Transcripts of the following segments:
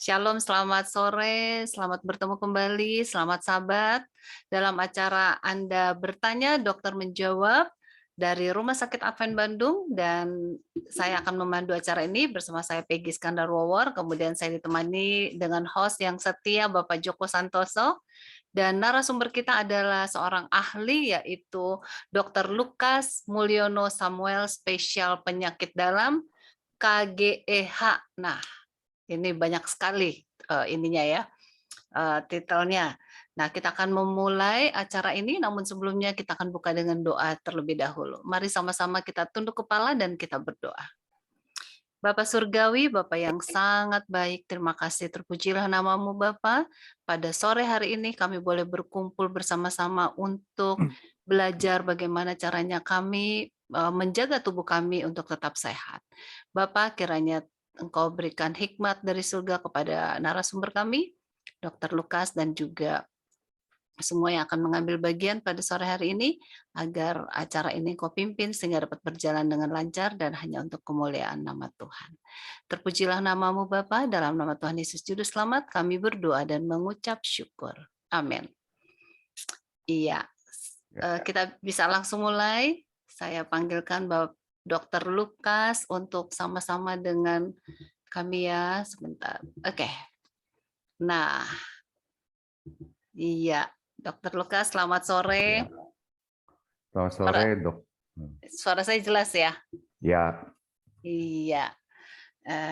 Shalom, selamat sore, selamat bertemu kembali, selamat sahabat. Dalam acara Anda bertanya, dokter menjawab dari Rumah Sakit Advent Bandung, dan saya akan memandu acara ini bersama saya Peggy Skandar Wawor, kemudian saya ditemani dengan host yang setia Bapak Joko Santoso, dan narasumber kita adalah seorang ahli yaitu Dr. Lukas Mulyono Samuel, spesial penyakit dalam KGEH. Nah, ini banyak sekali ininya ya, titelnya. Nah, kita akan memulai acara ini, namun sebelumnya kita akan buka dengan doa terlebih dahulu. Mari sama-sama kita tunduk kepala dan kita berdoa. Bapa Surgawi, Bapa yang sangat baik, terima kasih, terpujilah namamu Bapa. Pada sore hari ini kami boleh berkumpul bersama-sama untuk belajar bagaimana caranya kami menjaga tubuh kami untuk tetap sehat. Bapak, kiranya Engkau berikan hikmat dari surga kepada narasumber kami, Dr. Lukas, dan juga semua yang akan mengambil bagian pada sore hari ini, agar acara ini Kau pimpin sehingga dapat berjalan dengan lancar dan hanya untuk kemuliaan nama Tuhan. Terpujilah namamu Bapa, dalam nama Tuhan Yesus Juru Selamat kami berdoa dan mengucap syukur. Amin. Iya, kita bisa langsung mulai. Saya panggilkan Bapak Dr. Lukas untuk sama-sama dengan kami ya, sebentar. Oke. Nah, iya, Dr. Lukas, selamat sore. Ya. Selamat sore, Dok. Suara saya jelas ya? Ya. Iya.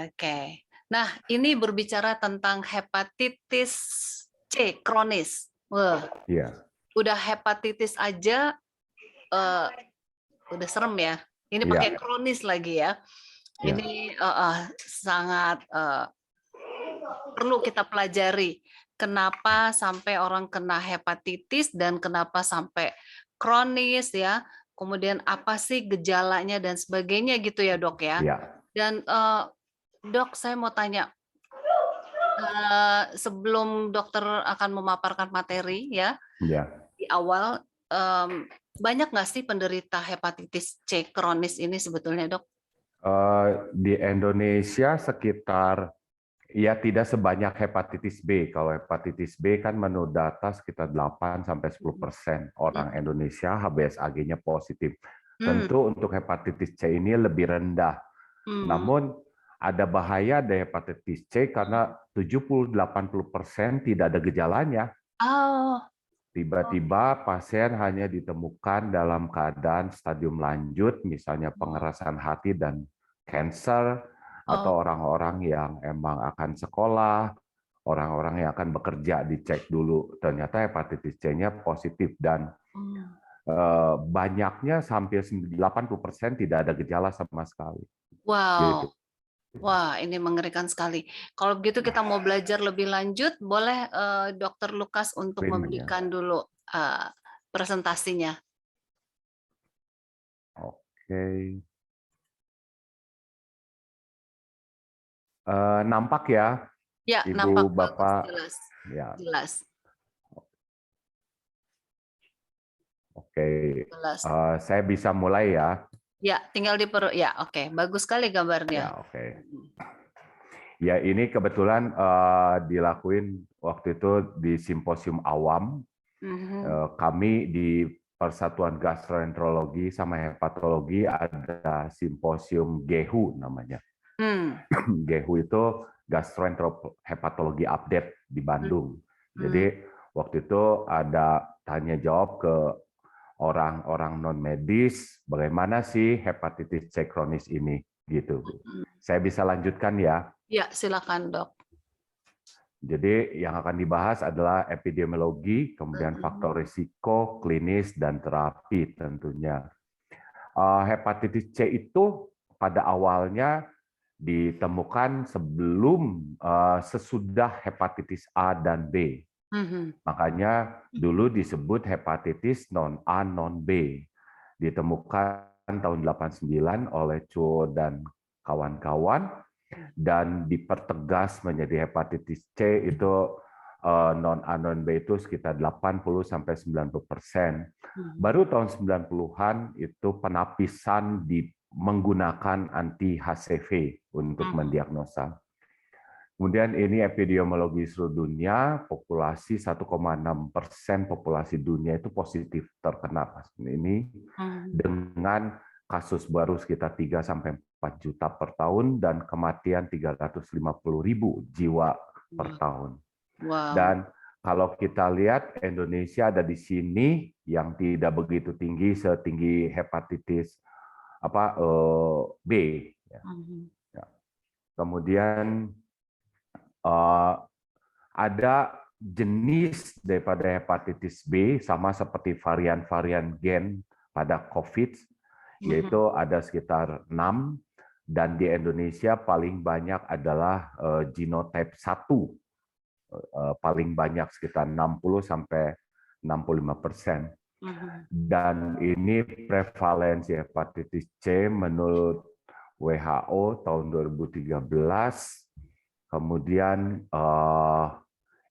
Oke. Nah, ini berbicara tentang hepatitis C kronis. Wah, Iya. udah hepatitis aja udah serem ya. Ini Iya. pakai kronis lagi ya. Iya. Ini sangat perlu kita pelajari. Kenapa sampai orang kena hepatitis dan kenapa sampai kronis ya. Kemudian apa sih gejalanya dan sebagainya gitu ya, Dok ya. Iya. Dan Dok, saya mau tanya, sebelum dokter akan memaparkan materi ya, Iya. di awal, banyak nggak sih penderita hepatitis C kronis ini sebetulnya, Dok? Di Indonesia sekitar, ya tidak sebanyak hepatitis B. Kalau hepatitis B kan menurut data sekitar 8-10% orang Indonesia HbSAg-nya positif. Tentu untuk hepatitis C ini lebih rendah. Namun ada bahaya dari hepatitis C karena 70-80% tidak ada gejalanya. Oh. Tiba-tiba pasien hanya ditemukan dalam keadaan stadium lanjut, misalnya pengerasan hati dan kanker, atau orang-orang yang emang akan sekolah, orang-orang yang akan bekerja dicek dulu, ternyata hepatitis C-nya positif dan banyaknya hampir 80% tidak ada gejala sama sekali. Wow. Gitu. Wah, ini mengerikan sekali. Kalau begitu kita mau belajar lebih lanjut, boleh Dr. Lukas untuk memberikan dulu presentasinya. Oke. Nampak ya, ya, Ibu, nampak Bapak? bagus, jelas. Ya. Jelas. Oke, Jelas. saya bisa mulai ya. Ya, tinggal ya, oke. Bagus sekali gambarnya. Ya, oke. Ya, ini kebetulan dilakuin waktu itu di simposium awam. Kami di Persatuan Gastroenterologi sama Hepatologi ada simposium GEHU namanya. GEHU itu Gastroenterohepatologi Update di Bandung. Jadi waktu itu ada tanya jawab ke orang-orang non medis, bagaimana sih hepatitis C kronis ini, gitu. Saya bisa lanjutkan ya? Ya, silakan Dok. Jadi yang akan dibahas adalah epidemiologi, kemudian faktor risiko, klinis, dan terapi tentunya. Hepatitis C itu pada awalnya ditemukan sesudah hepatitis A dan B. Makanya dulu disebut hepatitis non A non B. Ditemukan tahun 89 oleh Cho dan kawan-kawan dan dipertegas menjadi hepatitis C itu non A non B itu sekitar 80-90%. Baru tahun 90-an itu penapisan menggunakan anti HCV untuk mendiagnosa. Kemudian ini epidemiologi seluruh dunia, populasi 1,6% populasi dunia itu positif terkena ini dengan kasus baru sekitar 3 sampai 4 juta per tahun dan kematian 350.000 jiwa per tahun. Wow. Dan kalau kita lihat Indonesia ada di sini yang tidak begitu tinggi setinggi hepatitis B. Ya. Kemudian ada jenis daripada hepatitis B sama seperti varian-varian gen pada COVID, yaitu ada sekitar 6, dan di Indonesia paling banyak adalah genotype 1, paling banyak sekitar 60 sampai 65%. Dan ini prevalensi hepatitis C menurut WHO tahun 2013. Kemudian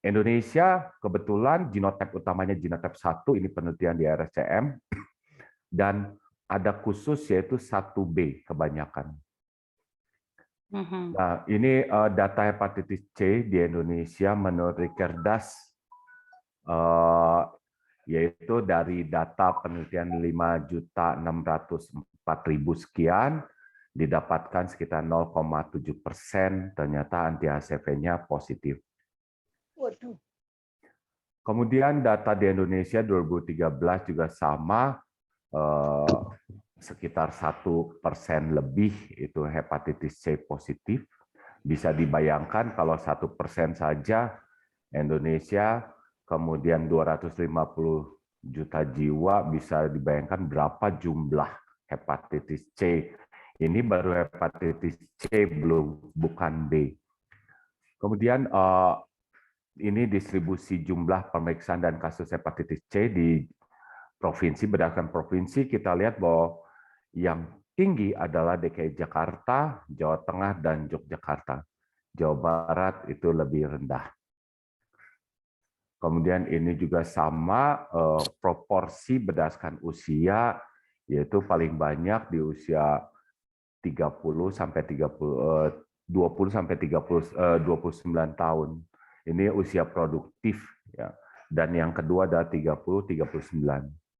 Indonesia kebetulan genotype utamanya genotype 1, ini penelitian di RSCM, dan ada khusus yaitu 1B kebanyakan. Nah, ini data hepatitis C di Indonesia menurut Rikerdas, yaitu dari data penelitian 5.604.000 sekian, didapatkan sekitar 0,7%, ternyata anti-HCV-nya positif. Waduh. Kemudian data di Indonesia 2013 juga sama, sekitar 1% lebih itu hepatitis C positif. Bisa dibayangkan kalau 1% saja Indonesia, kemudian 250 juta jiwa, bisa dibayangkan berapa jumlah hepatitis C. Ini baru hepatitis C, bukan B. Kemudian ini distribusi jumlah pemeriksaan dan kasus hepatitis C di provinsi. Berdasarkan provinsi, kita lihat bahwa yang tinggi adalah DKI Jakarta, Jawa Tengah, dan Yogyakarta. Jawa Barat itu lebih rendah. Kemudian ini juga sama proporsi berdasarkan usia, yaitu paling banyak di usia 20 sampai 29 tahun. Ini usia produktif ya. Dan yang kedua ada 30-39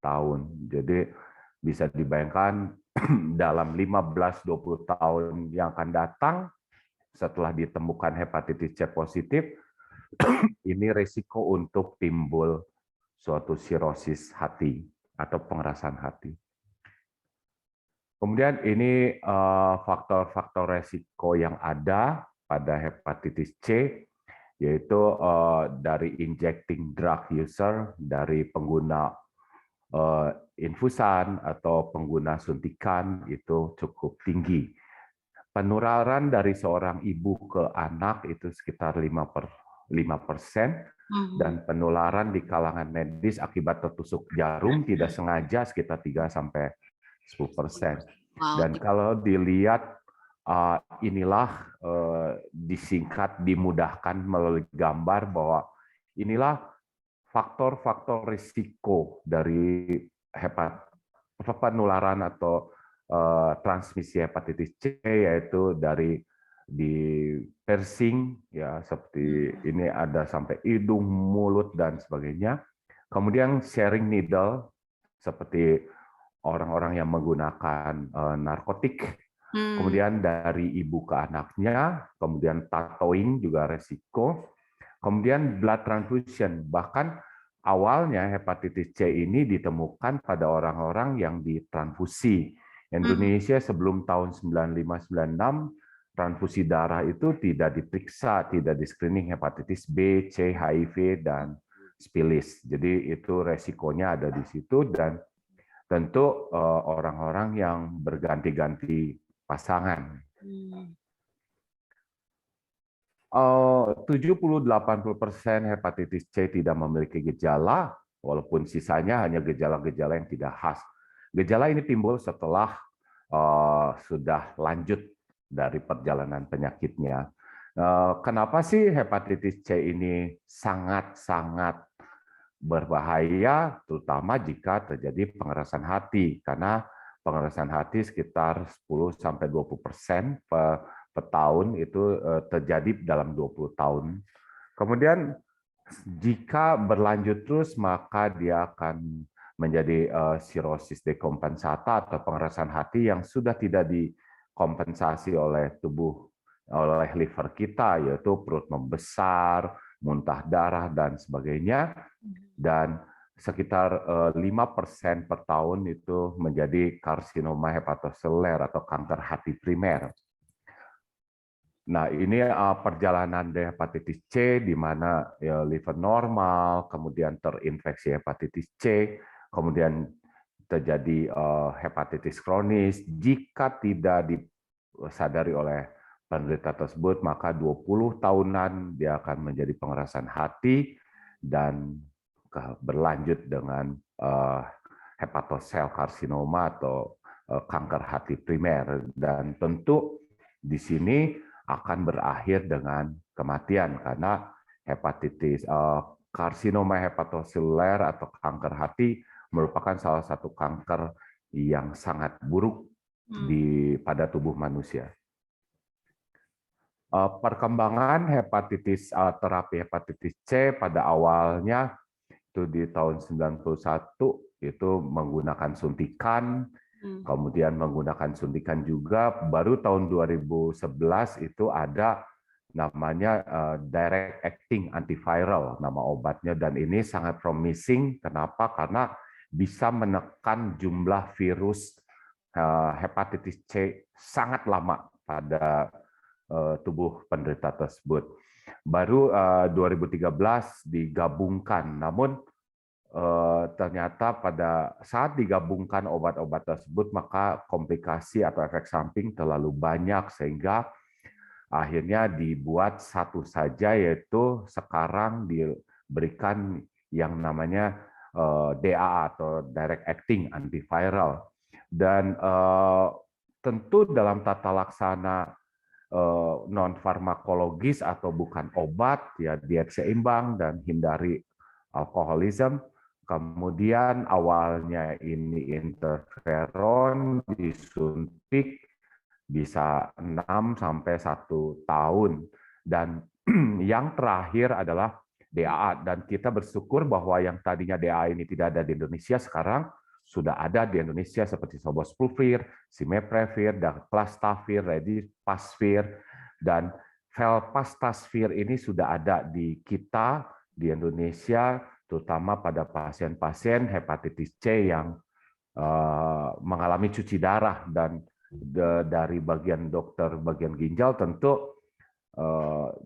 tahun. Jadi bisa dibayangkan dalam 15-20 tahun yang akan datang setelah ditemukan hepatitis C positif, ini risiko untuk timbul suatu sirosis hati atau pengerasan hati. Kemudian ini faktor-faktor resiko yang ada pada hepatitis C, yaitu dari injecting drug user, dari pengguna infusan atau pengguna suntikan itu cukup tinggi. Penularan dari seorang ibu ke anak itu sekitar 5%, dan penularan di kalangan medis akibat tertusuk jarum tidak sengaja sekitar 3-10%. Dan kalau dilihat inilah disingkat, dimudahkan melalui gambar bahwa inilah faktor-faktor risiko dari penularan atau transmisi hepatitis C, yaitu dari di piercing ya, seperti ini ada sampai hidung, mulut, dan sebagainya. Kemudian sharing needle seperti orang-orang yang menggunakan narkotik, kemudian dari ibu ke anaknya, kemudian tattooing juga resiko, kemudian blood transfusion. Bahkan awalnya hepatitis C ini ditemukan pada orang-orang yang ditransfusi. Indonesia sebelum tahun 95-96, transfusi darah itu tidak diperiksa, tidak di-screening hepatitis B, C, HIV, dan spilis. Jadi itu resikonya ada di situ, dan tentu orang-orang yang berganti-ganti pasangan. 70-80% hepatitis C tidak memiliki gejala, walaupun sisanya hanya gejala-gejala yang tidak khas. Gejala ini timbul setelah sudah lanjut dari perjalanan penyakitnya. Kenapa sih hepatitis C ini sangat-sangat berbahaya, terutama jika terjadi pengerasan hati, karena pengerasan hati sekitar 10-20% per tahun itu terjadi dalam 20 tahun. Kemudian jika berlanjut terus maka dia akan menjadi sirosis dekompensata atau pengerasan hati yang sudah tidak dikompensasi oleh oleh liver kita, yaitu perut membesar, muntah darah dan sebagainya, dan sekitar 5% per tahun itu menjadi karsinoma hepatoseluler atau kanker hati primer. Nah, ini perjalanan dari hepatitis C di mana ya, liver normal, kemudian terinfeksi hepatitis C, kemudian terjadi hepatitis kronis. Jika tidak disadari oleh penderita tersebut, maka 20 tahunan dia akan menjadi pengerasan hati dan berlanjut dengan hepatosel karsinoma atau kanker hati primer. Dan tentu di sini akan berakhir dengan kematian karena hepatitis karsinoma hepatoseluler atau kanker hati merupakan salah satu kanker yang sangat buruk pada tubuh manusia. Perkembangan hepatitis terapi hepatitis C pada awalnya itu di tahun 91 itu menggunakan suntikan. Kemudian menggunakan suntikan juga, baru tahun 2011 itu ada namanya direct acting antiviral, nama obatnya, dan ini sangat promising. Kenapa? Karena bisa menekan jumlah virus hepatitis C sangat lama pada tubuh penderita tersebut. Baru 2013 digabungkan, namun ternyata pada saat digabungkan obat-obat tersebut maka komplikasi atau efek samping terlalu banyak sehingga akhirnya dibuat satu saja, yaitu sekarang diberikan yang namanya DAA atau direct acting antiviral. Dan tentu dalam tata laksana non farmakologis atau bukan obat, ya diet seimbang dan hindari alkoholisme. Kemudian awalnya ini interferon disuntik bisa 6 sampai 1 tahun, dan yang terakhir adalah DAA, dan kita bersyukur bahwa yang tadinya DAA ini tidak ada di Indonesia sekarang sudah ada di Indonesia seperti Sofosbuvir, Simeprevir, Daclastavir, Redipasvir, dan Velpatasvir ini sudah ada di kita di Indonesia, terutama pada pasien-pasien hepatitis C yang mengalami cuci darah. Dan dari bagian dokter bagian ginjal tentu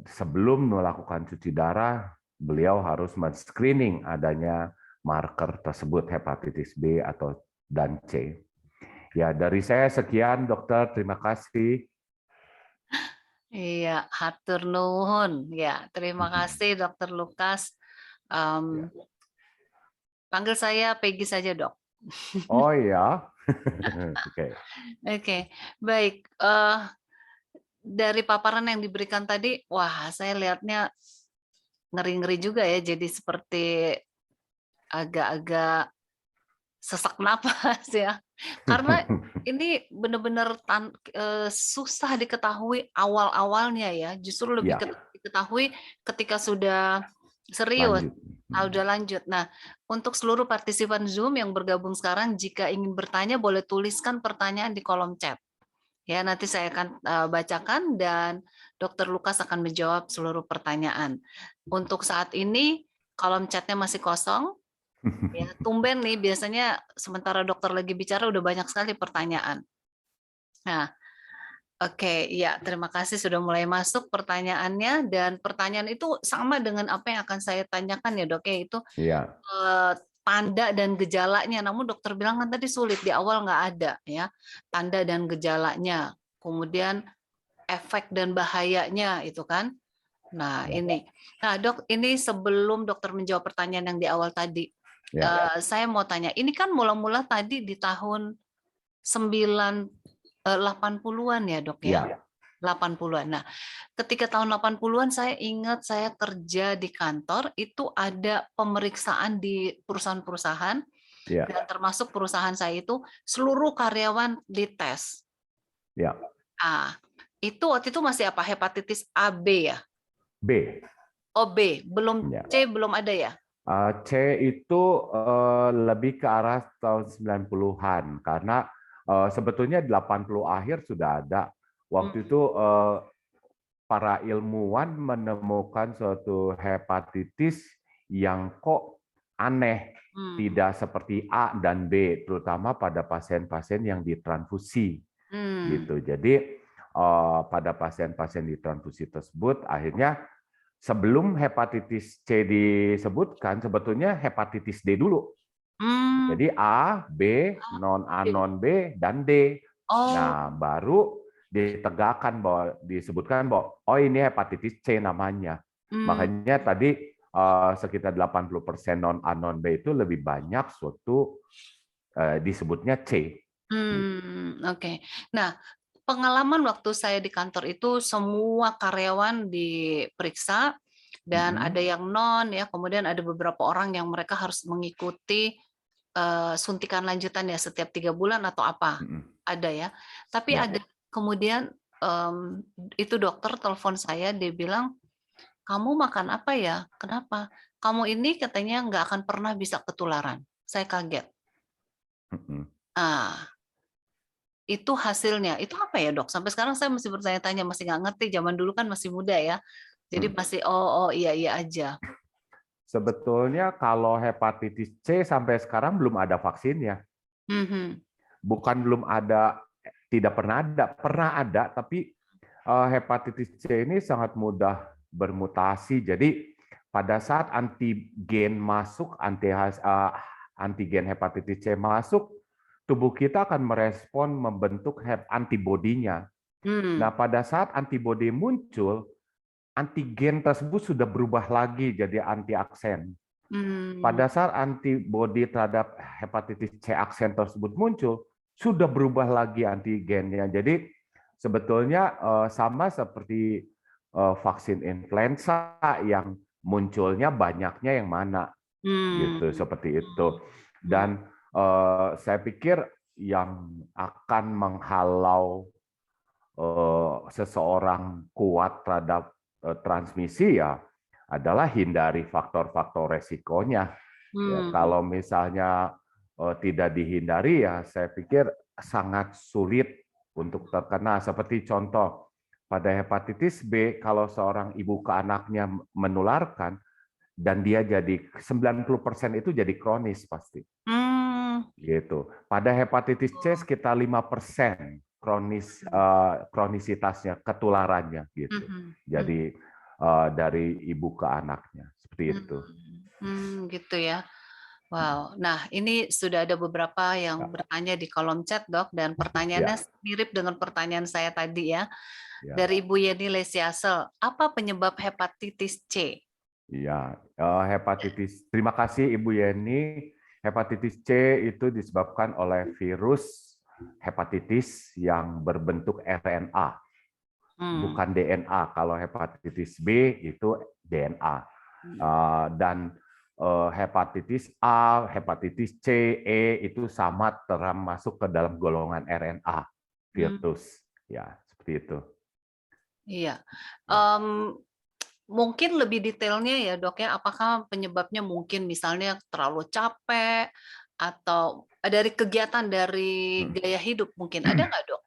sebelum melakukan cuci darah beliau harus men-screening adanya marker tersebut hepatitis B dan C. Ya, dari saya sekian, dokter. Terima kasih. Iya, hatur nuhun. Ya, terima kasih Dokter Lukas. Panggil saya Peggy saja, Dok. Oh ya. Oke. Oke, baik. Dari paparan yang diberikan tadi, wah, saya lihatnya ngeri-ngeri juga ya. Jadi seperti agak-agak sesak napas ya. Karena ini benar-benar susah diketahui awal-awalnya ya. Justru lebih diketahui ketika sudah serius. Udah lanjut. Nah, untuk seluruh partisipan Zoom yang bergabung sekarang, jika ingin bertanya boleh tuliskan pertanyaan di kolom chat. Ya, nanti saya akan bacakan dan Dokter Lukas akan menjawab seluruh pertanyaan. Untuk saat ini kolom chatnya masih kosong. Ya, tumben nih, biasanya sementara dokter lagi bicara udah banyak sekali pertanyaan. Nah, oke, ya, terima kasih sudah mulai masuk pertanyaannya, dan pertanyaan itu sama dengan apa yang akan saya tanyakan ya, Dok, yaitu tanda dan gejalanya. Namun dokter bilang kan tadi sulit, di awal nggak ada ya tanda dan gejalanya. Kemudian efek dan bahayanya itu kan. Nah, ini. Nah, Dok, ini sebelum dokter menjawab pertanyaan yang di awal tadi, saya mau tanya, ini kan mula-mula tadi di tahun 80-an ya, Dok ya? 80-an. Nah, ketika tahun 80-an saya ingat saya kerja di kantor, itu ada pemeriksaan di perusahaan-perusahaan, dan termasuk perusahaan saya itu seluruh karyawan dites. Ya. Itu waktu itu masih apa? Hepatitis A, B ya? B. Oh, B, belum Ya. C belum ada ya? C itu lebih ke arah tahun 90-an karena sebetulnya 80 akhir sudah ada. Waktu itu para ilmuwan menemukan suatu hepatitis yang kok aneh, tidak seperti A dan B, terutama pada pasien-pasien yang ditransfusi. Gitu. Jadi pada pasien-pasien ditransfusi tersebut akhirnya sebelum hepatitis C disebutkan, sebetulnya hepatitis D dulu. Jadi A, B, non-A, non-B, dan D. Nah, baru ditegakkan bahwa disebutkan bahwa oh ini hepatitis C namanya. Makanya tadi sekitar 80% non-A, non-B itu lebih banyak suatu disebutnya C. Oke. Nah, pengalaman waktu saya di kantor itu semua karyawan diperiksa dan ada yang non ya, kemudian ada beberapa orang yang mereka harus mengikuti suntikan lanjutan ya setiap 3 bulan atau apa. Ada ya. Tapi ada kemudian itu dokter telepon saya, dia bilang, "Kamu makan apa ya? Kenapa? Kamu ini katanya nggak akan pernah bisa ketularan." Saya kaget. Itu hasilnya. Itu apa ya, Dok? Sampai sekarang saya masih bertanya-tanya, masih nggak ngerti. Zaman dulu kan masih muda ya. Jadi masih oh iya aja. Sebetulnya kalau hepatitis C sampai sekarang belum ada vaksinnya. Bukan belum ada, tidak pernah ada, tapi hepatitis C ini sangat mudah bermutasi. Jadi pada saat antigen masuk, antigen hepatitis C masuk, tubuh kita akan merespon membentuk antibodinya. Nah, pada saat antibodi muncul, antigen tersebut sudah berubah lagi jadi antiaksen. Pada saat antibodi terhadap hepatitis C aksen tersebut muncul, sudah berubah lagi antigennya. Jadi sebetulnya sama seperti vaksin influenza yang munculnya banyaknya yang mana, gitu seperti itu. Dan saya pikir yang akan menghalau seseorang kuat terhadap transmisi ya adalah hindari faktor-faktor resikonya. Ya, kalau misalnya tidak dihindari ya saya pikir sangat sulit untuk terkena. Seperti contoh pada hepatitis B, kalau seorang ibu ke anaknya menularkan dan dia jadi 90% itu jadi kronis pasti. Gitu. Pada hepatitis C sekitar 5% kronisitasnya, ketularannya gitu. Jadi dari ibu ke anaknya seperti itu. Gitu ya. Wow. Nah, ini sudah ada beberapa yang bertanya di kolom chat, Dok, dan pertanyaannya mirip dengan pertanyaan saya tadi ya. Dari Ibu Yeni Lesiasel, apa penyebab hepatitis C? Iya, hepatitis. Terima kasih Ibu Yeni. Hepatitis C itu disebabkan oleh virus hepatitis yang berbentuk RNA, bukan DNA. Kalau hepatitis B itu DNA. Dan hepatitis A, hepatitis C, E itu sama termasuk ke dalam golongan RNA virus. Ya, seperti itu. Iya. Mungkin lebih detailnya ya, Dok ya, apakah penyebabnya mungkin misalnya terlalu capek atau dari kegiatan dari gaya hidup mungkin ada nggak, Dok?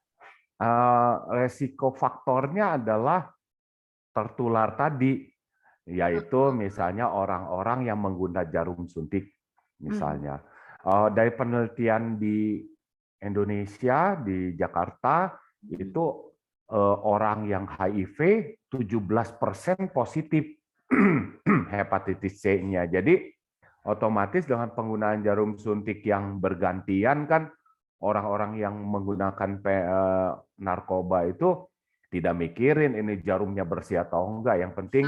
Resiko faktornya adalah tertular tadi, yaitu misalnya orang-orang yang menggunakan jarum suntik misalnya. Dari penelitian di Indonesia, di Jakarta, itu orang yang HIV 17% positif hepatitis C-nya. Jadi otomatis dengan penggunaan jarum suntik yang bergantian kan orang-orang yang menggunakan narkoba itu tidak mikirin ini jarumnya bersih atau enggak. Yang penting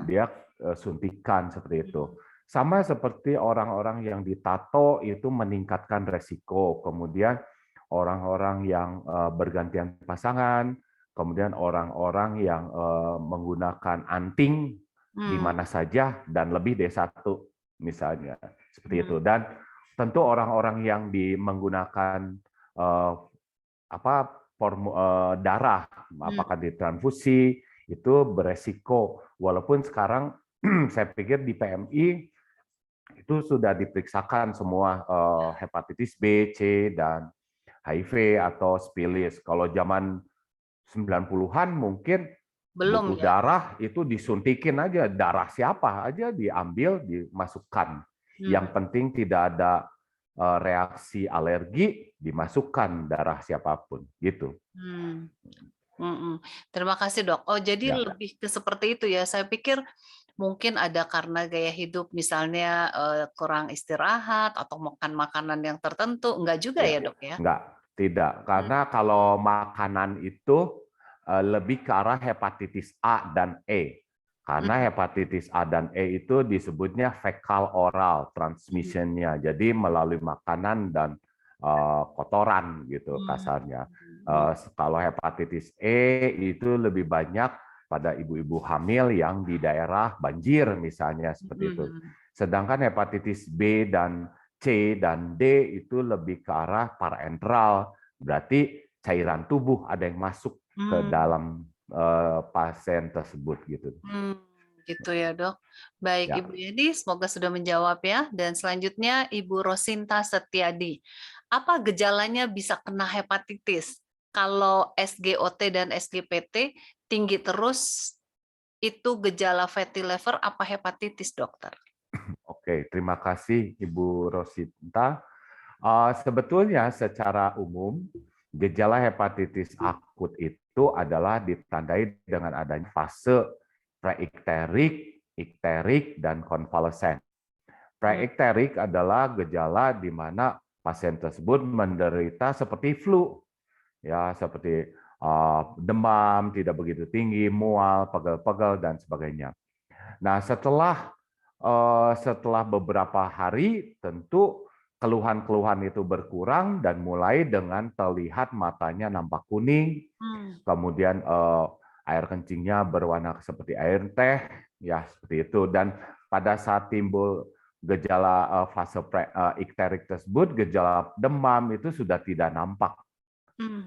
dia suntikan seperti itu. Sama seperti orang-orang yang ditato itu meningkatkan resiko. Kemudian orang-orang yang bergantian pasangan, kemudian orang-orang yang menggunakan anting di mana saja dan lebih dari satu misalnya seperti itu. Dan tentu orang-orang yang menggunakan darah, apakah ditransfusi, itu beresiko. Walaupun sekarang saya pikir di PMI itu sudah diperiksakan semua hepatitis B, C, dan HIV atau spilis. Kalau zaman 90-an mungkin Belum butuh ya? darah itu disuntikin aja, darah siapa aja diambil, dimasukkan. Yang penting tidak ada reaksi alergi, dimasukkan darah siapapun, gitu. Hmm. Terima kasih dok. Oh jadi Ya, lebih ke seperti itu ya. Saya pikir mungkin ada karena gaya hidup misalnya kurang istirahat atau makan makanan yang tertentu. Enggak juga ya, ya dok ya? enggak, tidak. Hmm. Karena kalau makanan itu lebih ke arah hepatitis A dan E. Karena Hmm. hepatitis A dan E itu disebutnya fecal oral transmissionnya, jadi melalui makanan dan kotoran gitu kasarnya. Kalau hepatitis E itu lebih banyak pada ibu-ibu hamil yang di daerah banjir misalnya seperti itu. Sedangkan hepatitis B dan C dan D itu lebih ke arah parenteral, berarti cairan tubuh ada yang masuk ke dalam pasien tersebut gitu. Gitu ya dok. Baik Ya. Ibu Yedi, semoga sudah menjawab ya. Dan selanjutnya Ibu Rosinta Setiadi. Apa gejalanya bisa kena hepatitis? Kalau SGOT dan SGPT tinggi terus, itu gejala fatty liver apa hepatitis dokter? Oke, terima kasih Ibu Rosinta. Sebetulnya secara umum gejala hepatitis akut itu adalah ditandai dengan adanya fase preikterik, ikterik, dan konvalesen. Preikterik adalah gejala di mana pasien tersebut menderita seperti flu, ya seperti demam, tidak begitu tinggi, mual, pegel-pegel, dan sebagainya. Nah, setelah beberapa hari, tentu keluhan-keluhan itu berkurang dan mulai dengan terlihat matanya nampak kuning, kemudian air kencingnya berwarna seperti air teh, ya seperti itu. Dan pada saat timbul gejala fase ikterik tersebut, gejala demam itu sudah tidak nampak.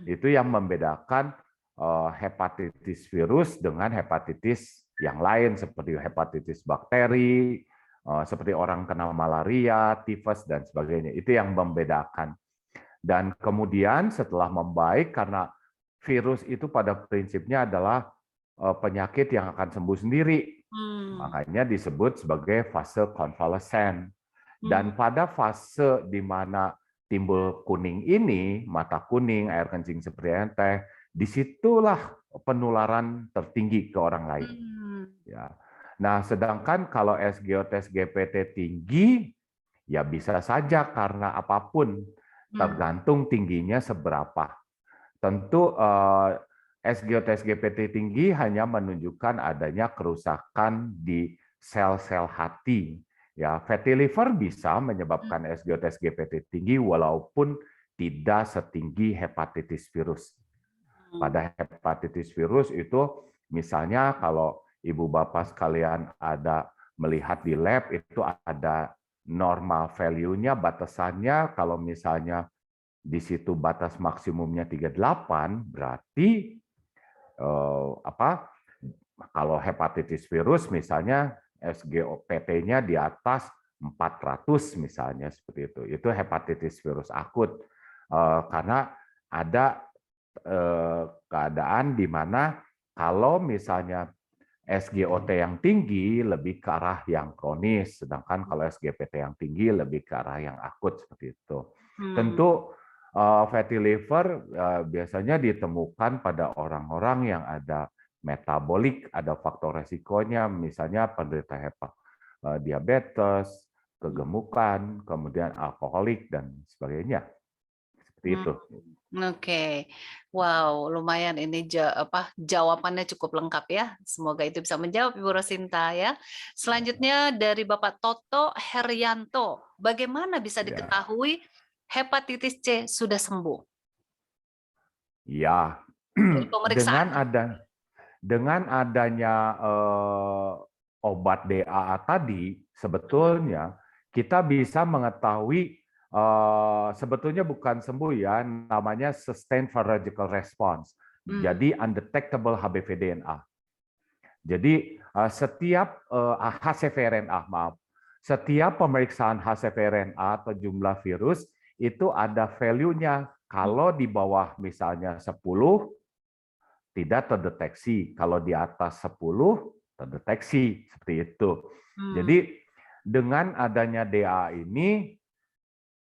Itu yang membedakan hepatitis virus dengan hepatitis yang lain seperti hepatitis bakteri, seperti orang kena malaria, tifus, dan sebagainya. Itu yang membedakan. Dan kemudian setelah membaik, karena virus itu pada prinsipnya adalah penyakit yang akan sembuh sendiri. Makanya disebut sebagai fase konvalesen. Dan pada fase di mana timbul kuning ini, mata kuning, air kencing seperti air teh, disitulah penularan tertinggi ke orang lain. Ya. Nah, sedangkan kalau SGOT-SGPT tinggi, ya bisa saja karena apapun, tergantung tingginya seberapa. Tentu SGOT-SGPT tinggi hanya menunjukkan adanya kerusakan di sel-sel hati. Ya, fatty liver bisa menyebabkan SGOT-SGPT tinggi walaupun tidak setinggi hepatitis virus. Pada hepatitis virus itu misalnya kalau ibu bapak sekalian ada melihat di lab itu ada normal value-nya, batasannya kalau misalnya di situ batas maksimumnya 38, berarti kalau hepatitis virus misalnya SGOPT-nya di atas 400 misalnya seperti itu. Itu hepatitis virus akut. Karena ada keadaan di mana kalau misalnya SGOT yang tinggi lebih ke arah yang kronis, sedangkan kalau SGPT yang tinggi lebih ke arah yang akut seperti itu. Tentu fatty liver biasanya ditemukan pada orang-orang yang ada metabolik, ada faktor resikonya, misalnya penderita diabetes, kegemukan, kemudian alkoholik dan sebagainya. Seperti itu. Oke, wow, lumayan ini jawabannya cukup lengkap ya. Semoga itu bisa menjawab Ibu Rosinta ya. Selanjutnya dari Bapak Toto Herianto, bagaimana bisa Ya. diketahui hepatitis C sudah sembuh? Ya, Dari pemeriksaan. dengan adanya obat DAA tadi, sebetulnya kita bisa mengetahui sebetulnya bukan sembuh ya, namanya sustained virological response. Jadi undetectable HBV-DNA. Jadi setiap HCV-RNA, maaf, setiap pemeriksaan HCV-RNA atau jumlah virus itu ada value-nya. Kalau di bawah misalnya 10 tidak terdeteksi, kalau di atas 10 terdeteksi, seperti itu. Jadi dengan adanya DA ini,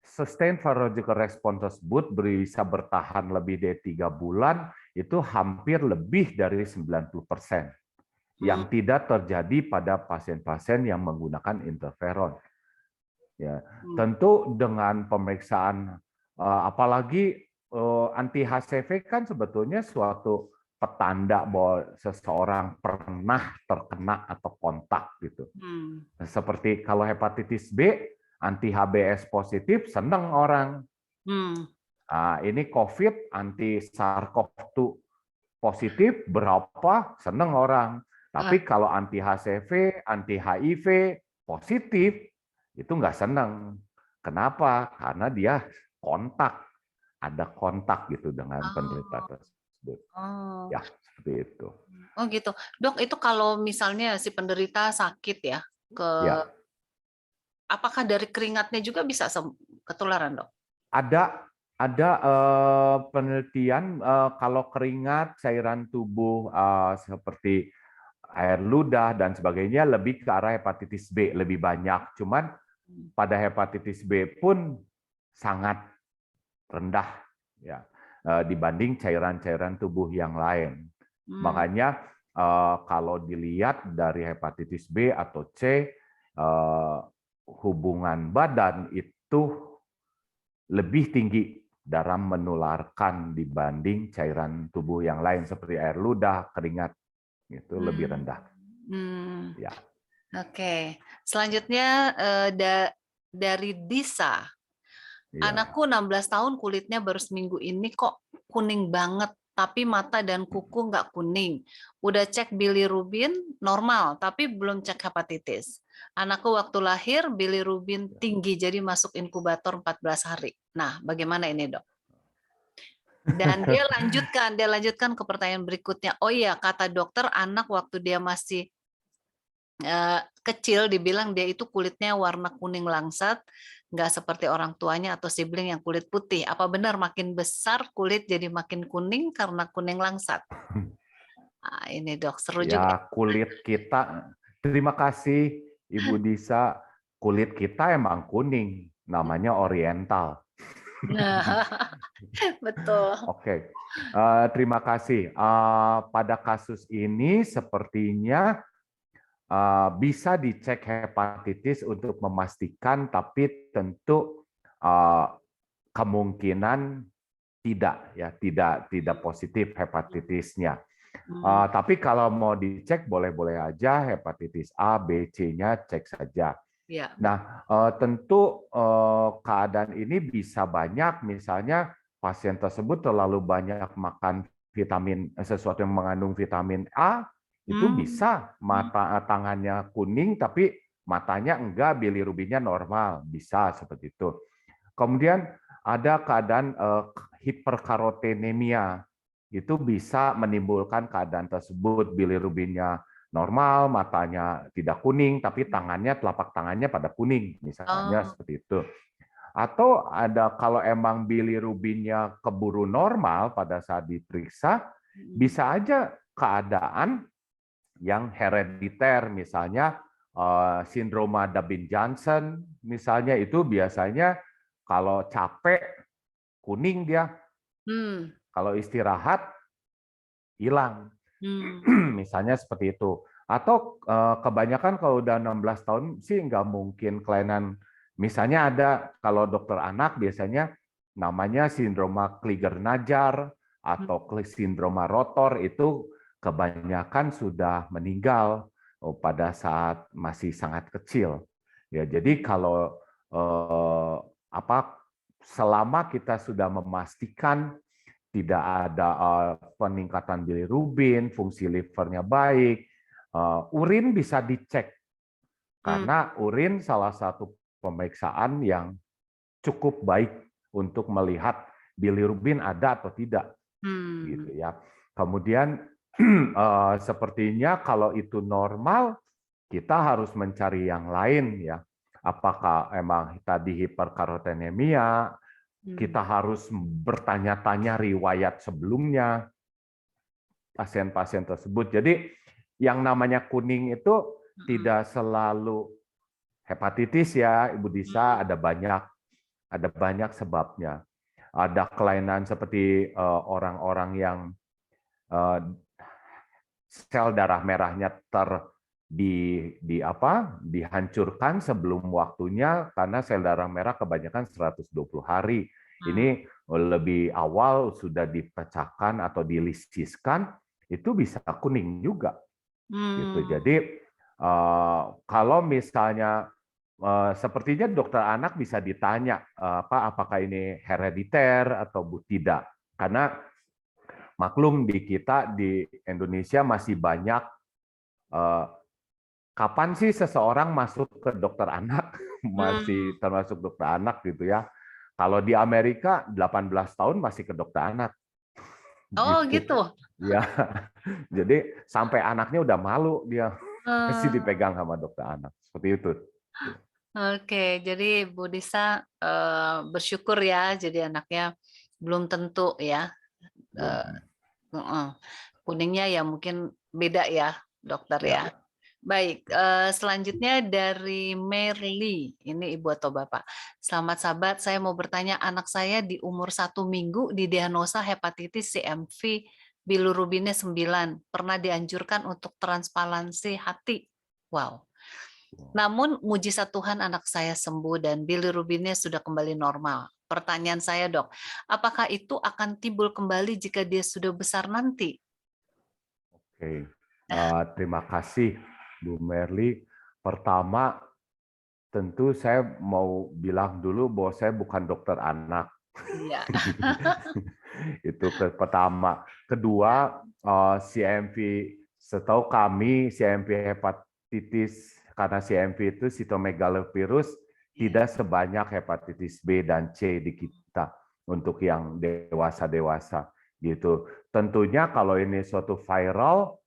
sustained virological response tersebut bisa bertahan lebih dari 3 bulan, itu hampir lebih dari 90%. Yang tidak terjadi pada pasien-pasien yang menggunakan interferon. Ya, tentu dengan pemeriksaan, apalagi anti HCV kan sebetulnya suatu petanda bahwa seseorang pernah terkena atau kontak gitu. Seperti kalau hepatitis B, anti HBs positif, senang orang. Ini COVID, anti SARS-CoV-2 positif, berapa, senang orang. Tapi kalau anti HCV, anti HIV positif, itu nggak senang. Kenapa? Karena dia kontak, ada kontak gitu dengan penderita tersebut. Ya, seperti itu. Oh gitu. Dok, itu kalau misalnya si penderita sakit ya, Ya. apakah dari keringatnya juga bisa ketularan, Dok? Ada penelitian kalau keringat, cairan tubuh seperti air ludah dan sebagainya lebih ke arah hepatitis B lebih banyak. Cuman pada hepatitis B pun sangat rendah ya dibanding cairan-cairan tubuh yang lain. Makanya kalau dilihat dari hepatitis B atau C, hubungan badan itu lebih tinggi dalam menularkan dibanding cairan tubuh yang lain seperti air ludah, keringat, itu lebih rendah. Ya. Oke, selanjutnya dari Disa. Ya. Anakku 16 tahun, kulitnya baru seminggu ini kok kuning banget, tapi mata dan kuku nggak kuning. Udah cek bilirubin normal, tapi belum cek hepatitis. Anakku waktu lahir bilirubin tinggi, jadi masuk inkubator 14 hari. Nah, bagaimana ini, Dok? Dan dia lanjutkan ke pertanyaan berikutnya. Oh iya, kata dokter anak waktu dia masih kecil dibilang dia itu kulitnya warna kuning langsat, nggak seperti orang tuanya atau sibling yang kulit putih. Apa benar makin besar kulit jadi makin kuning karena kuning langsat? Nah, ini Dok, seru juga. Ya, kulit kita, terima kasih Ibu Disa, kulit kita emang kuning, namanya oriental. Betul. Oke, terima kasih. Pada kasus ini sepertinya bisa dicek hepatitis untuk memastikan, tapi tentu kemungkinan tidak positif hepatitisnya. Tapi kalau mau dicek boleh-boleh aja hepatitis A, B, C-nya cek saja. Ya. Nah, tentu keadaan ini bisa banyak, misalnya pasien tersebut terlalu banyak makan sesuatu yang mengandung vitamin A, itu bisa tangannya kuning tapi matanya enggak, bilirubinnya normal, bisa seperti itu. Kemudian ada keadaan hiperkarotenemia, itu bisa menimbulkan keadaan tersebut, bilirubinnya normal, matanya tidak kuning, tapi telapak tangannya pada kuning, misalnya seperti itu. Atau ada kalau emang bilirubinnya keburu normal pada saat diperiksa, bisa aja keadaan yang herediter, misalnya sindroma Dabin-Johnson, misalnya itu biasanya kalau capek kuning dia, kalau istirahat hilang. Misalnya seperti itu. Atau kebanyakan kalau udah 16 tahun sih nggak mungkin kelainan. Misalnya ada kalau dokter anak biasanya namanya sindroma Kliger-Najar atau sindroma Rotor, itu kebanyakan sudah meninggal pada saat masih sangat kecil. Ya, jadi kalau selama kita sudah memastikan tidak ada peningkatan bilirubin, fungsi livernya baik, urin bisa dicek karena urin salah satu pemeriksaan yang cukup baik untuk melihat bilirubin ada atau tidak, gitu Hmm. ya. Kemudian sepertinya kalau itu normal, kita harus mencari yang lain ya. Apakah emang tadi hiperkarotenemia, kita harus bertanya-tanya riwayat sebelumnya pasien-pasien tersebut. Jadi yang namanya kuning itu tidak selalu hepatitis ya, Ibu Disa, ada banyak sebabnya. Ada kelainan seperti orang-orang yang eh, sel darah merahnya dihancurkan sebelum waktunya karena sel darah merah kebanyakan 120 hari. Ini lebih awal sudah dipecahkan atau dilisiskan, itu bisa kuning juga. Gitu. Jadi kalau misalnya sepertinya dokter anak bisa ditanya apakah ini herediter atau tidak. Karena maklum di kita di Indonesia masih banyak kapan sih seseorang masuk ke dokter anak, masih termasuk dokter anak gitu ya. Kalau di Amerika 18 tahun masih ke dokter anak. Oh Gitu. gitu. Ya. Jadi sampai anaknya udah malu dia masih dipegang sama dokter anak. Seperti itu. Oke, jadi Bu Disa bersyukur ya, jadi anaknya belum tentu ya. Kuningnya ya mungkin beda ya, dokter ya. Baik, selanjutnya dari Merly, ini ibu atau bapak. Selamat sahabat, saya mau bertanya, anak saya di umur 1 minggu didiagnosa hepatitis CMV bilirubinnya 9, pernah dianjurkan untuk transplantasi hati. Wow. Namun mujizat Tuhan anak saya sembuh dan bilirubinnya sudah kembali normal. Pertanyaan saya dok, apakah itu akan timbul kembali jika dia sudah besar nanti? Oke, terima kasih Bu Merly. Pertama, tentu saya mau bilang dulu bahwa saya bukan dokter anak. Iya. Itu pertama. Kedua, CMV, setahu kami CMV hepatitis, karena CMV itu sitomegalovirus, tidak sebanyak hepatitis B dan C di kita untuk yang dewasa-dewasa. Gitu. Tentunya kalau ini suatu viral,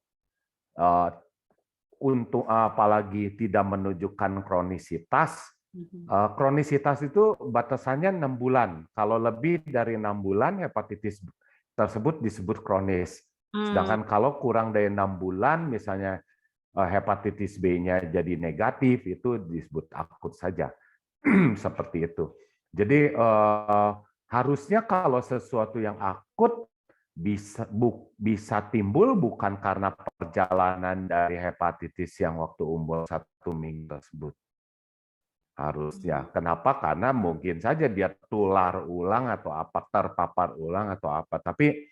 untuk apalagi tidak menunjukkan kronisitas. Kronisitas itu batasannya 6 bulan. Kalau lebih dari 6 bulan, hepatitis tersebut disebut kronis. Sedangkan kalau kurang dari 6 bulan, misalnya hepatitis B-nya jadi negatif, itu disebut akut saja. Seperti itu. Jadi harusnya kalau sesuatu yang akut bisa timbul bukan karena perjalanan dari hepatitis yang waktu umur 1 minggu tersebut. Harusnya. Kenapa? Karena mungkin saja dia tular ulang atau apa, terpapar ulang atau apa. Tapi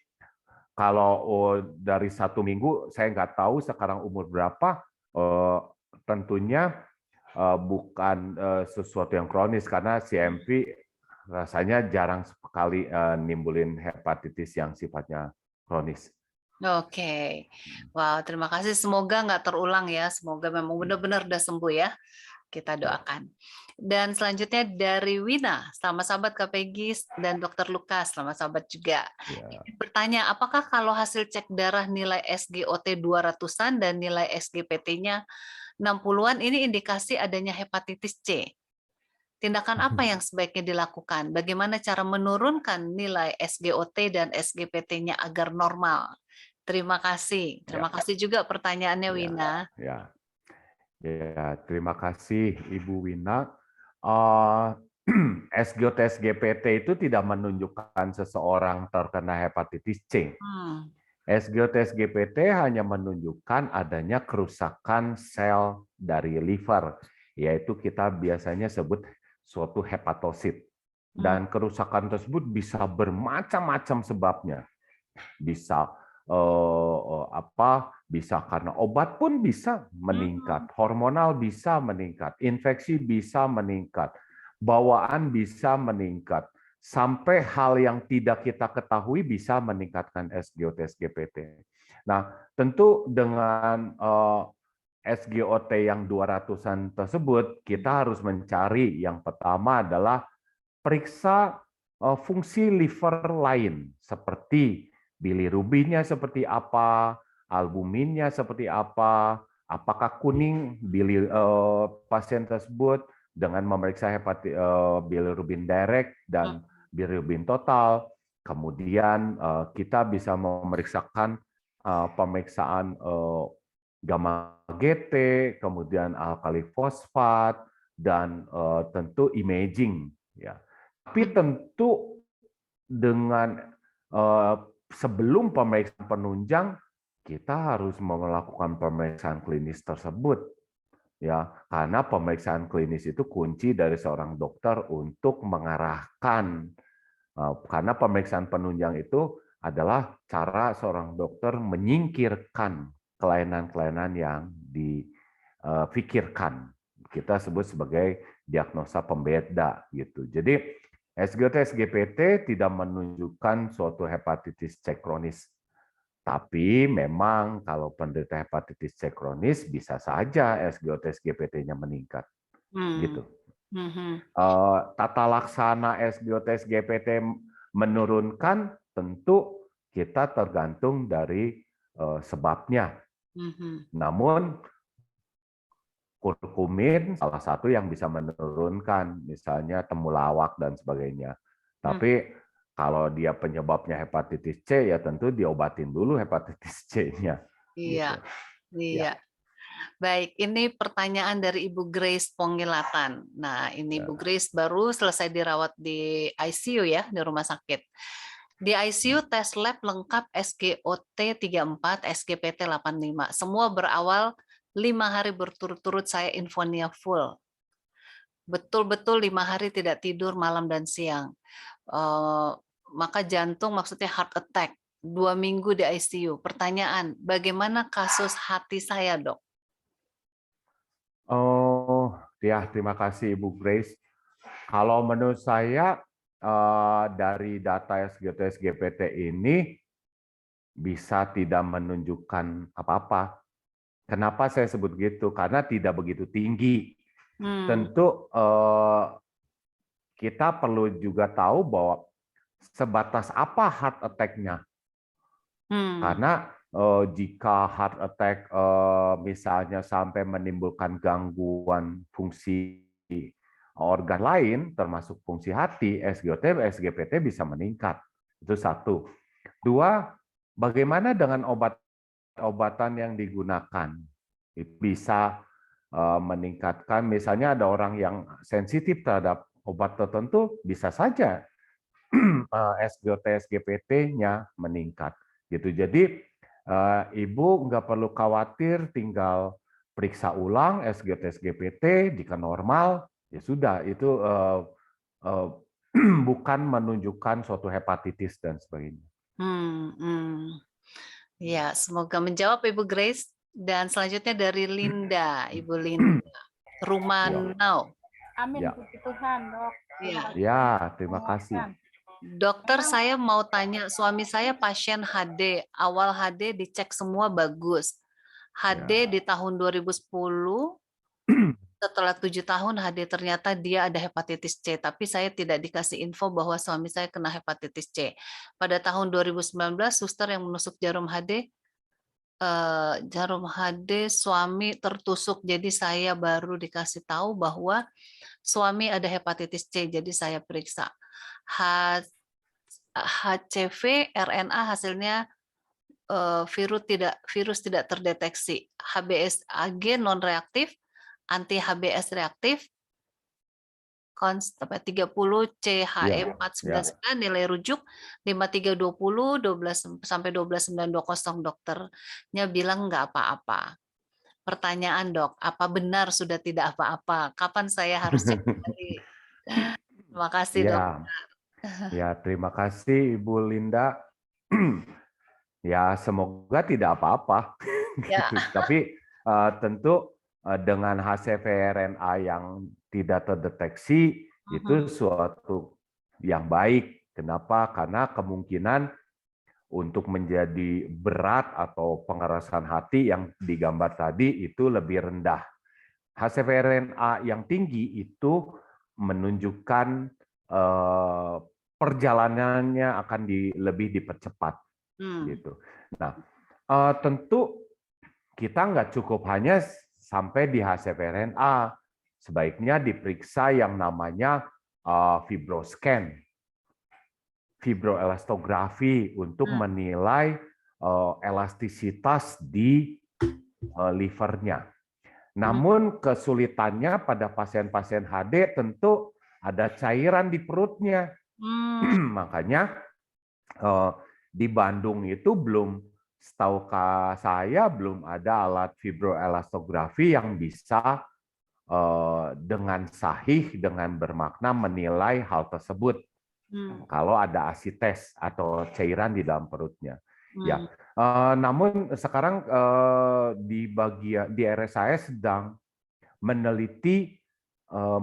kalau dari 1 minggu, saya nggak tahu sekarang umur berapa, tentunya bukan sesuatu yang kronis karena CMV rasanya jarang sekali nimbulin hepatitis yang sifatnya kronis. Oke, wow, terima kasih. Semoga nggak terulang ya. Semoga memang benar-benar udah sembuh ya. Kita doakan. Dan selanjutnya dari Wina, selamat sahabat Kak Peggy dan Dr. Lukas, selamat sahabat juga. Ini bertanya, apakah kalau hasil cek darah nilai SGOT 200-an dan nilai SGPT-nya 60-an ini indikasi adanya hepatitis C? Tindakan apa yang sebaiknya dilakukan? Bagaimana cara menurunkan nilai SGOT dan SGPT-nya agar normal? Terima kasih. Terima kasih juga pertanyaannya, Wina. Ya, terima kasih Ibu Wina. SGOT SGPT itu tidak menunjukkan seseorang terkena hepatitis C. SGOT SGPT hanya menunjukkan adanya kerusakan sel dari liver, yaitu kita biasanya sebut suatu hepatosit. Dan kerusakan tersebut bisa bermacam-macam sebabnya. Bisa bisa karena obat pun bisa meningkat, hormonal bisa meningkat, infeksi bisa meningkat, bawaan bisa meningkat, sampai hal yang tidak kita ketahui bisa meningkatkan SGOT SGPT. Nah, tentu dengan SGOT yang 200-an tersebut, kita harus mencari yang pertama adalah periksa fungsi liver lain seperti bilirubinnya seperti apa, albuminnya seperti apa, apakah kuning pasien tersebut dengan memeriksa bilirubin direct dan bilirubin total. Kemudian kita bisa memeriksakan pemeriksaan gamma GT, kemudian alkali fosfat, dan tentu imaging. Ya. Tapi tentu dengan sebelum pemeriksaan penunjang, kita harus melakukan pemeriksaan klinis tersebut. Ya, karena pemeriksaan klinis itu kunci dari seorang dokter untuk mengarahkan. Karena pemeriksaan penunjang itu adalah cara seorang dokter menyingkirkan kelainan-kelainan yang dipikirkan. Kita sebut sebagai diagnosa pembeda gitu. Jadi SGOT-SGPT tidak menunjukkan suatu hepatitis C kronis. Tapi memang kalau penderita hepatitis C kronis bisa saja SGOT-SGPT-nya meningkat. Gitu. Tata laksana SGOT-SGPT menurunkan tentu kita tergantung dari sebabnya. Namun kurkumin salah satu yang bisa menurunkan, misalnya temulawak dan sebagainya. Tapi kalau dia penyebabnya hepatitis C, ya tentu diobatin dulu hepatitis C-nya. Iya, gitu. iya. Baik, ini pertanyaan dari Ibu Grace Pongilatan. Nah, ini Ibu Grace baru selesai dirawat di ICU ya, di rumah sakit. Di ICU tes lab lengkap SGOT 34, SGPT 85. Semua berawal 5 hari berturut-turut saya infonia full. Betul-betul 5 hari tidak tidur malam dan siang. Maka jantung maksudnya heart attack. 2 minggu di ICU. Pertanyaan, bagaimana kasus hati saya, Dok? Oh, ya, terima kasih Ibu Grace. Kalau menurut saya dari data SGOT-SGPT ini bisa tidak menunjukkan apa-apa. Kenapa saya sebut gitu? Karena tidak begitu tinggi. Tentu kita perlu juga tahu bahwa sebatas apa heart attack-nya. Karena jika heart attack misalnya sampai menimbulkan gangguan fungsi organ lain, termasuk fungsi hati, SGOT, SGPT bisa meningkat. Itu satu. Dua, bagaimana dengan obat-obatan yang digunakan? Itu bisa meningkatkan, misalnya ada orang yang sensitif terhadap obat tertentu, bisa saja SGOT, SGPT-nya meningkat. Gitu. Jadi Ibu nggak perlu khawatir, tinggal periksa ulang SGOT, SGPT, jika normal, ya sudah, itu bukan menunjukkan suatu hepatitis dan sebagainya. Ya, semoga menjawab Ibu Grace. Dan selanjutnya dari Linda, Ibu Linda. Rumanau. Amin, puji Tuhan, Dok. Ya, terima kasih. Dokter, saya mau tanya, suami saya pasien HD. Awal HD dicek semua bagus. HD di tahun 2010, setelah 7 tahun HD ternyata dia ada hepatitis C, tapi saya tidak dikasih info bahwa suami saya kena hepatitis C. Pada tahun 2019, suster yang menusuk jarum HD suami tertusuk, jadi saya baru dikasih tahu bahwa suami ada hepatitis C, jadi saya periksa. HCV RNA hasilnya virus tidak terdeteksi. HBsAg non reaktif, anti HBs reaktif, 30 CHE499 nilai rujuk 5320 sampai 12920. Dokternya bilang nggak apa-apa. Pertanyaan, Dok, apa benar sudah tidak apa-apa? Kapan saya harus cek kembali? Terima kasih, Dok. Ya, terima kasih Ibu Linda. Ya, semoga tidak apa-apa. Ya. Tapi tentu dengan HCV-RNA yang tidak terdeteksi itu suatu yang baik. Kenapa? Karena kemungkinan untuk menjadi berat atau pengerasan hati yang digambar tadi itu lebih rendah. HCV-RNA yang tinggi itu menunjukkan perjalanannya akan lebih dipercepat gitu. Nah, tentu kita nggak cukup hanya sampai di HCV-RNA, sebaiknya diperiksa yang namanya fibroscan, fibroelastografi untuk menilai elastisitas di livernya. Namun kesulitannya pada pasien-pasien HD tentu ada cairan di perutnya. Makanya di Bandung itu belum, setahu saya belum ada alat fibroelastografi yang bisa dengan sahih, dengan bermakna menilai hal tersebut. Kalau ada asites atau cairan di dalam perutnya. Ya, namun sekarang di RSIS sedang meneliti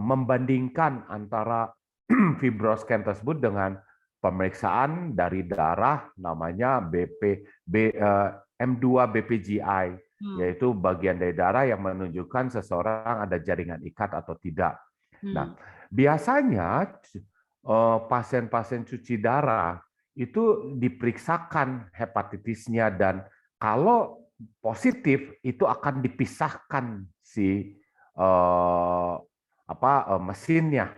membandingkan antara fibroscan tersebut dengan pemeriksaan dari darah namanya M2 BPGI, yaitu bagian dari darah yang menunjukkan seseorang ada jaringan ikat atau tidak. Nah, biasanya pasien-pasien cuci darah itu diperiksakan hepatitisnya, dan kalau positif itu akan dipisahkan si mesinnya,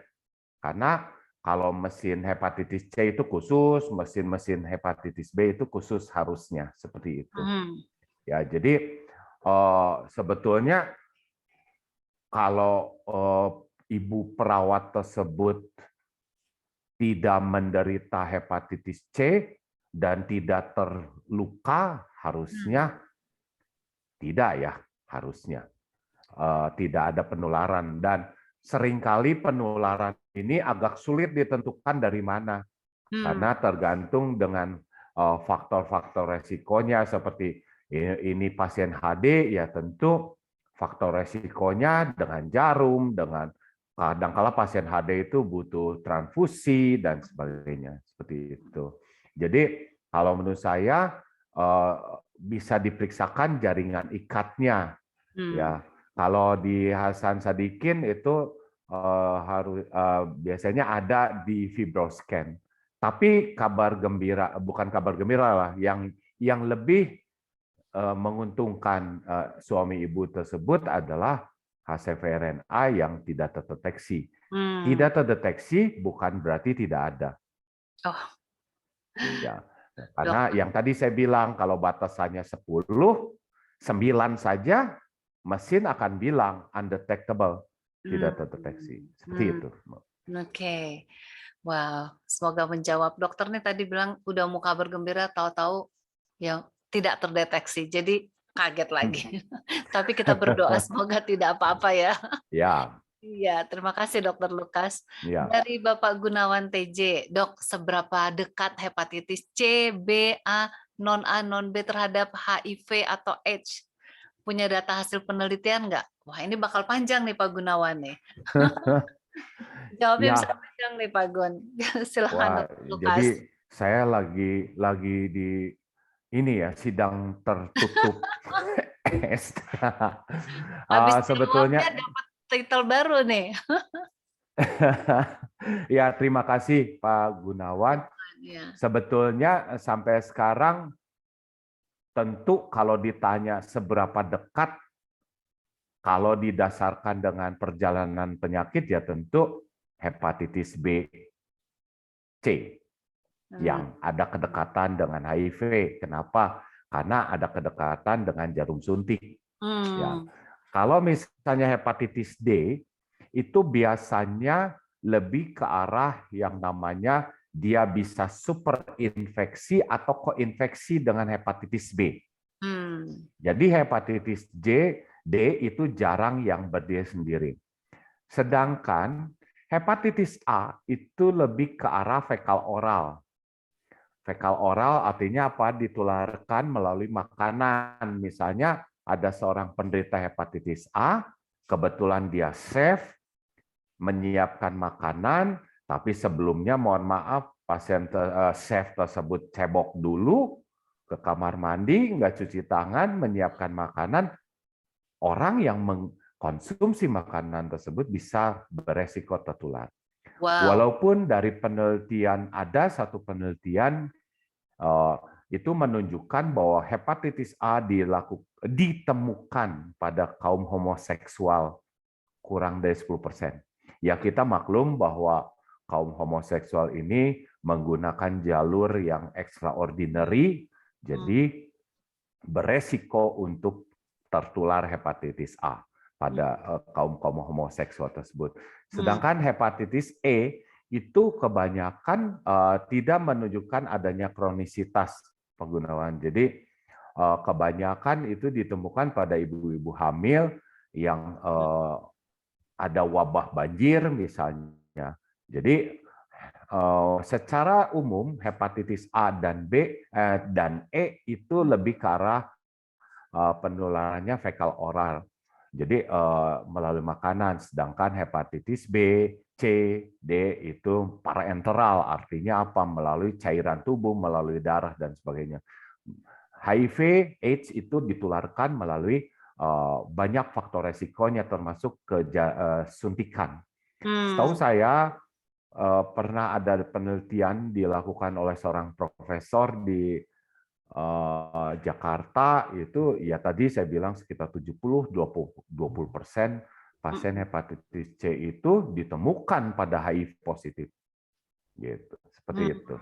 karena kalau mesin hepatitis C itu khusus, mesin hepatitis B itu khusus, harusnya seperti itu. Ya, jadi sebetulnya kalau ibu perawat tersebut tidak menderita hepatitis C dan tidak terluka, harusnya tidak ya, harusnya tidak ada penularan. Dan seringkali penularan ini agak sulit ditentukan dari mana, karena tergantung dengan faktor-faktor resikonya. Seperti ini pasien HD, ya tentu faktor resikonya dengan jarum, dengan kadang-kala pasien HD itu butuh transfusi dan sebagainya, seperti itu. Jadi kalau menurut saya bisa diperiksakan jaringan ikatnya. Ya, kalau di Hasan Sadikin itu harus biasanya ada di fibroscan. Tapi kabar gembira, bukan kabar gembira lah, yang lebih menguntungkan suami ibu tersebut adalah HCV-RNA yang tidak terdeteksi. Tidak terdeteksi bukan berarti tidak ada. Ya, karena yang tadi saya bilang, kalau batasannya 10, 9 saja mesin akan bilang undetectable, tidak terdeteksi. Seperti itu. Oke. Wow, semoga menjawab. Dokter nih tadi bilang udah mau kabar gembira, tahu-tahu ya tidak terdeteksi. Jadi kaget lagi. Tapi kita berdoa semoga tidak apa-apa ya. Ya. Iya, terima kasih Dokter Lukas. Ya. Dari Bapak Gunawan TJ, Dok, seberapa dekat hepatitis C, B, A, non-B terhadap HIV atau AIDS? Punya data hasil penelitian nggak? Wah, ini bakal panjang nih Pak Gunawan nih. Jawabnya bisa panjang nih Pak Gun. Silakan Dr. Lukas. Jadi saya lagi di ini ya, sidang tertutup. Sebetulnya dapat titel baru nih. Ya, terima kasih Pak Gunawan. Sebetulnya sampai sekarang tentu kalau ditanya seberapa dekat, kalau didasarkan dengan perjalanan penyakit, ya tentu hepatitis B, C yang ada kedekatan dengan HIV. Kenapa? Karena ada kedekatan dengan jarum suntik. Ya. Kalau misalnya hepatitis D, itu biasanya lebih ke arah yang namanya dia bisa superinfeksi atau koinfeksi dengan hepatitis B. Jadi hepatitis D itu jarang yang berdiri sendiri. Sedangkan hepatitis A itu lebih ke arah fekal oral. Fekal oral artinya apa? Ditularkan melalui makanan. Misalnya ada seorang penderita hepatitis A, kebetulan dia safe, menyiapkan makanan, tapi sebelumnya mohon maaf, pasien safe tersebut cebok dulu ke kamar mandi, nggak cuci tangan, menyiapkan makanan, orang yang mengkonsumsi makanan tersebut bisa beresiko tertular. Wow. Walaupun dari penelitian ada satu penelitian itu menunjukkan bahwa hepatitis A ditemukan pada kaum homoseksual kurang dari 10%. Ya kita maklum bahwa kaum homoseksual ini menggunakan jalur yang extraordinary, jadi beresiko untuk tertular hepatitis A pada kaum homoseksual tersebut. Sedangkan hepatitis E itu kebanyakan tidak menunjukkan adanya kronisitas penggunaan. Jadi kebanyakan itu ditemukan pada ibu-ibu hamil yang ada wabah banjir misalnya. Jadi secara umum hepatitis A dan B dan E itu lebih ke arah penularannya fekal oral. Jadi melalui makanan, sedangkan hepatitis B, C, D itu parenteral, artinya apa? Melalui cairan tubuh, melalui darah dan sebagainya. HIV, AIDS itu ditularkan melalui banyak faktor resikonya termasuk suntikan. Setahu saya pernah ada penelitian dilakukan oleh seorang profesor di Jakarta itu ya tadi saya bilang sekitar 20% pasien hepatitis C itu ditemukan pada HIV positif. Gitu, seperti itu.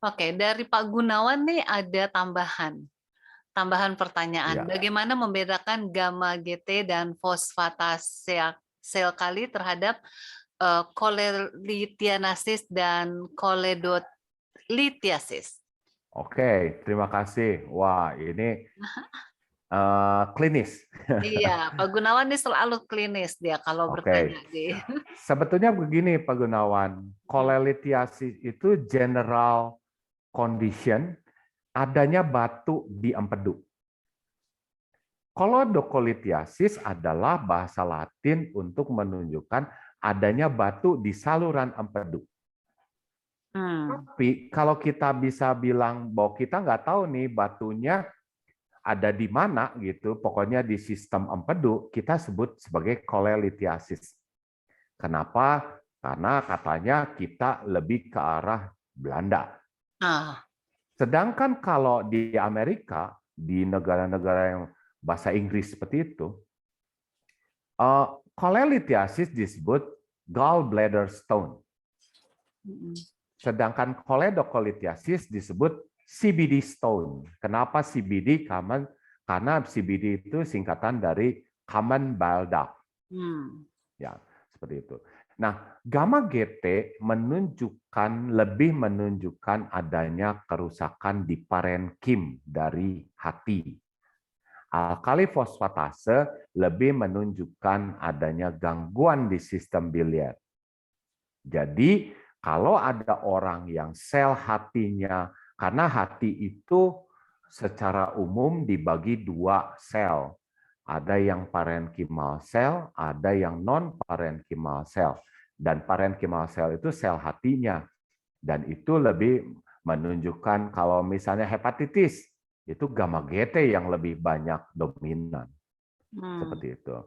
Oke, dari Pak Gunawan nih ada tambahan pertanyaan. Ya. Bagaimana membedakan gamma GT dan fosfatase sel kali terhadap kolelithiasis dan koledolithiasis? Oke, terima kasih. Wah, ini klinis. Iya, Pak Gunawan ini selalu klinis dia kalau bertanya di. Sebetulnya begini Pak Gunawan, kolelithiasis itu general condition adanya batu di empedu. Koledolithiasis adalah bahasa Latin untuk menunjukkan adanya batu di saluran empedu. Tapi kalau kita bisa bilang bahwa kita nggak tahu nih batunya ada di mana gitu, pokoknya di sistem empedu, kita sebut sebagai kolelithiasis. Kenapa? Karena katanya kita lebih ke arah Belanda. Sedangkan kalau di Amerika, di negara-negara yang bahasa Inggris seperti itu, kolelithiasis disebut gallbladder stone. Sedangkan koledolithiasis disebut CBD stone. Kenapa CBD? Karena CBD itu singkatan dari common bile duct. Ya, seperti itu. Nah, gamma GT lebih menunjukkan adanya kerusakan di parenkim dari hati. Alkali fosfatase lebih menunjukkan adanya gangguan di sistem biliar. Jadi, kalau ada orang yang sel hatinya, karena hati itu secara umum dibagi dua sel. Ada yang parenchymal cell, ada yang non-parenchymal cell. Dan parenchymal cell itu sel hatinya. Dan itu lebih menunjukkan kalau misalnya hepatitis, itu gamma GT yang lebih banyak dominan. Seperti itu.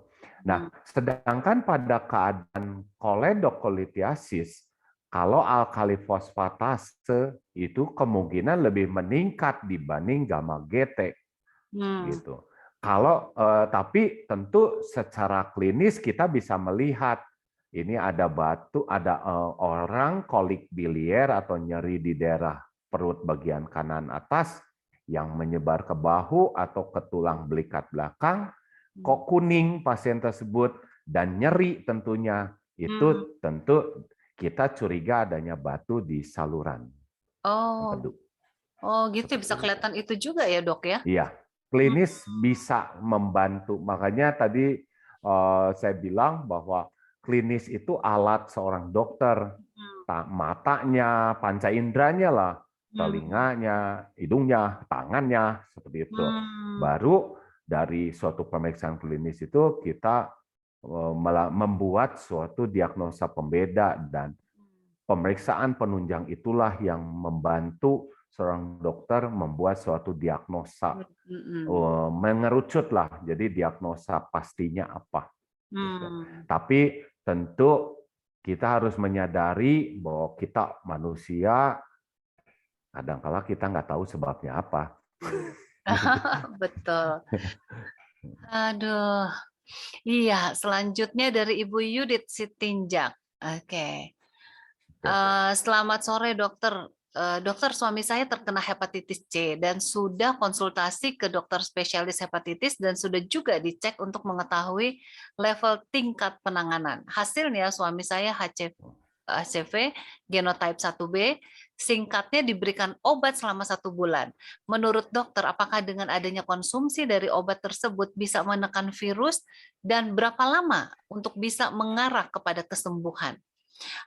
Nah, sedangkan pada keadaan koledolithiasis, kalau alkali fosfatase itu kemungkinan lebih meningkat dibanding gamma GT. Gitu. Tapi tentu secara klinis kita bisa melihat ini ada batu, ada orang kolik bilier atau nyeri di daerah perut bagian kanan atas yang menyebar ke bahu atau ke tulang belikat belakang, kok kuning pasien tersebut dan nyeri tentunya itu tentu kita curiga adanya batu di saluran. Gitu bisa kelihatan itu juga ya dok ya? Iya, klinis bisa membantu. Makanya tadi saya bilang bahwa klinis itu alat seorang dokter. Matanya, panca inderanya lah, telinganya, hidungnya, tangannya, seperti itu. Baru dari suatu pemeriksaan klinis itu kita membuat suatu diagnosa pembeda dan pemeriksaan penunjang itulah yang membantu seorang dokter membuat suatu diagnosa, mengerucutlah, jadi diagnosa pastinya apa. Gitu. Tapi tentu kita harus menyadari bahwa kita manusia, kadang-kala kita nggak tahu sebabnya apa. Betul. Aduh. Iya, selanjutnya dari Ibu Yudit Sitinjak. Oke. Selamat sore, dokter. Dokter, suami saya terkena hepatitis C dan sudah konsultasi ke dokter spesialis hepatitis dan sudah juga dicek untuk mengetahui level tingkat penanganan. Hasilnya suami saya HCV genotype 1B, singkatnya diberikan obat selama 1 bulan. Menurut dokter, apakah dengan adanya konsumsi dari obat tersebut bisa menekan virus dan berapa lama untuk bisa mengarah kepada kesembuhan?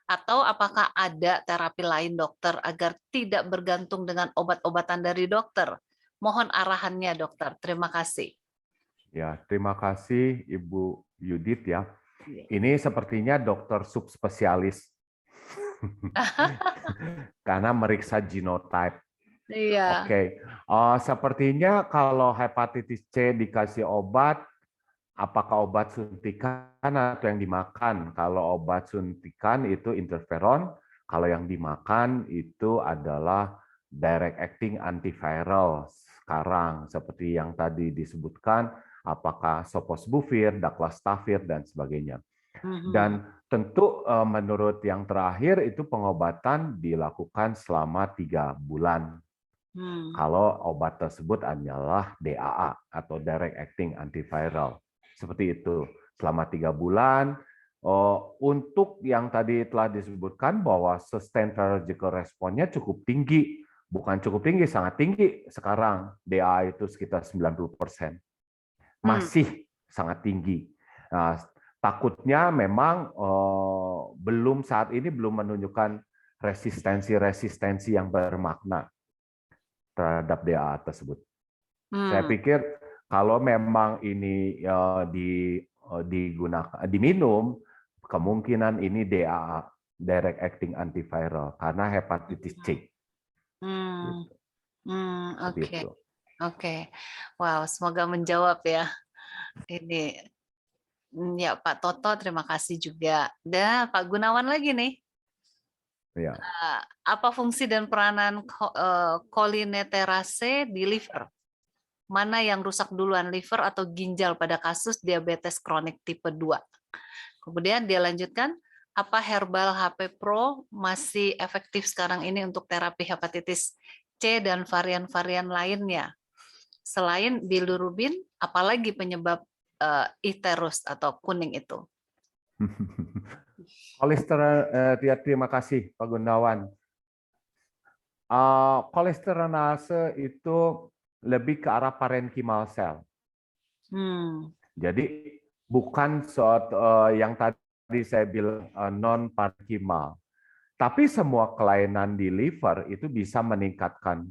Atau apakah ada terapi lain dokter agar tidak bergantung dengan obat-obatan dari dokter? Mohon arahannya dokter. Terima kasih. Ya, terima kasih Ibu Yudit ya. Ini sepertinya dokter subspesialis. Karena meriksa genotype. Iya. Oke. Sepertinya kalau hepatitis C dikasih obat, apakah obat suntikan atau yang dimakan? Kalau obat suntikan itu interferon, kalau yang dimakan itu adalah direct acting antiviral. Sekarang seperti yang tadi disebutkan, apakah sofosbuvir, daclastavir dan sebagainya. Dan tentu menurut yang terakhir itu pengobatan dilakukan selama 3 bulan. Kalau obat tersebut adalah DAA atau direct acting antiviral. Seperti itu, selama 3 bulan. Untuk yang tadi telah disebutkan bahwa sustained virological response-nya cukup tinggi. Bukan cukup tinggi, sangat tinggi sekarang. DAA itu sekitar 90%. Masih sangat tinggi. Nah, takutnya memang belum saat ini belum menunjukkan resistensi yang bermakna terhadap DAA tersebut. Saya pikir kalau memang ini diminum, kemungkinan ini DAA, direct acting antiviral, karena hepatitis C. Oke. Wow, semoga menjawab ya. Ini ya Pak Toto, terima kasih juga. Dan Pak Gunawan lagi nih. Ya. Apa fungsi dan peranan cholinesterase di liver? Mana yang rusak duluan, liver atau ginjal pada kasus diabetes kronik tipe 2? Kemudian dia lanjutkan, apa herbal HP Pro masih efektif sekarang ini untuk terapi hepatitis C dan varian-varian lainnya? Selain bilirubin, apalagi penyebab iterus atau kuning itu? Terima kasih Pak Gunawan. Kolesterinase itu lebih ke arah parenchymal cell. Jadi bukan yang tadi saya bilang non parenchymal, tapi semua kelainan di liver itu bisa meningkatkan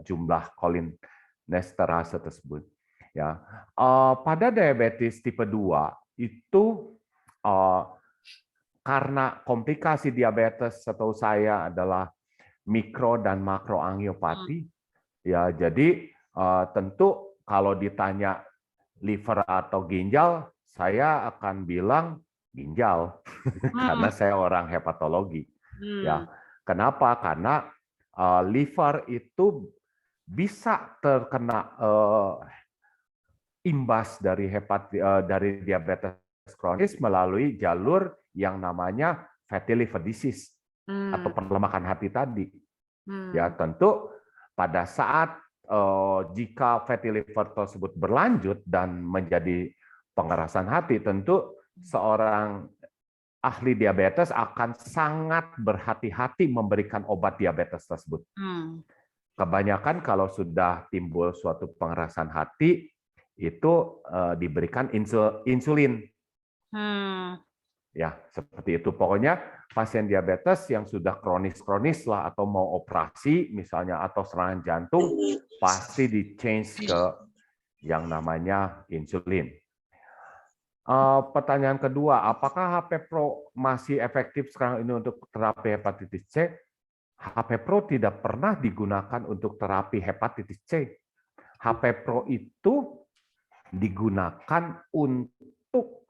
jumlah cholinesterase tersebut. Ya, pada diabetes tipe 2 itu karena komplikasi diabetes setahu saya adalah mikro dan makroangiopati. Ya, jadi tentu kalau ditanya liver atau ginjal, saya akan bilang ginjal karena saya orang hepatologi. Ya, kenapa? Karena liver itu bisa terkena imbas dari diabetes kronis melalui jalur yang namanya fatty liver disease atau perlemakan hati tadi. Ya, tentu pada saat jika fatty liver tersebut berlanjut dan menjadi pengerasan hati, tentu seorang ahli diabetes akan sangat berhati-hati memberikan obat diabetes tersebut. Kebanyakan kalau sudah timbul suatu pengerasan hati, itu diberikan insulin. Ya, seperti itu. Pokoknya pasien diabetes yang sudah kronis lah atau mau operasi misalnya atau serangan jantung pasti di-change ke yang namanya insulin. Pertanyaan kedua, apakah HP Pro masih efektif sekarang ini untuk terapi hepatitis C? HP Pro tidak pernah digunakan untuk terapi hepatitis C. HP Pro itu digunakan untuk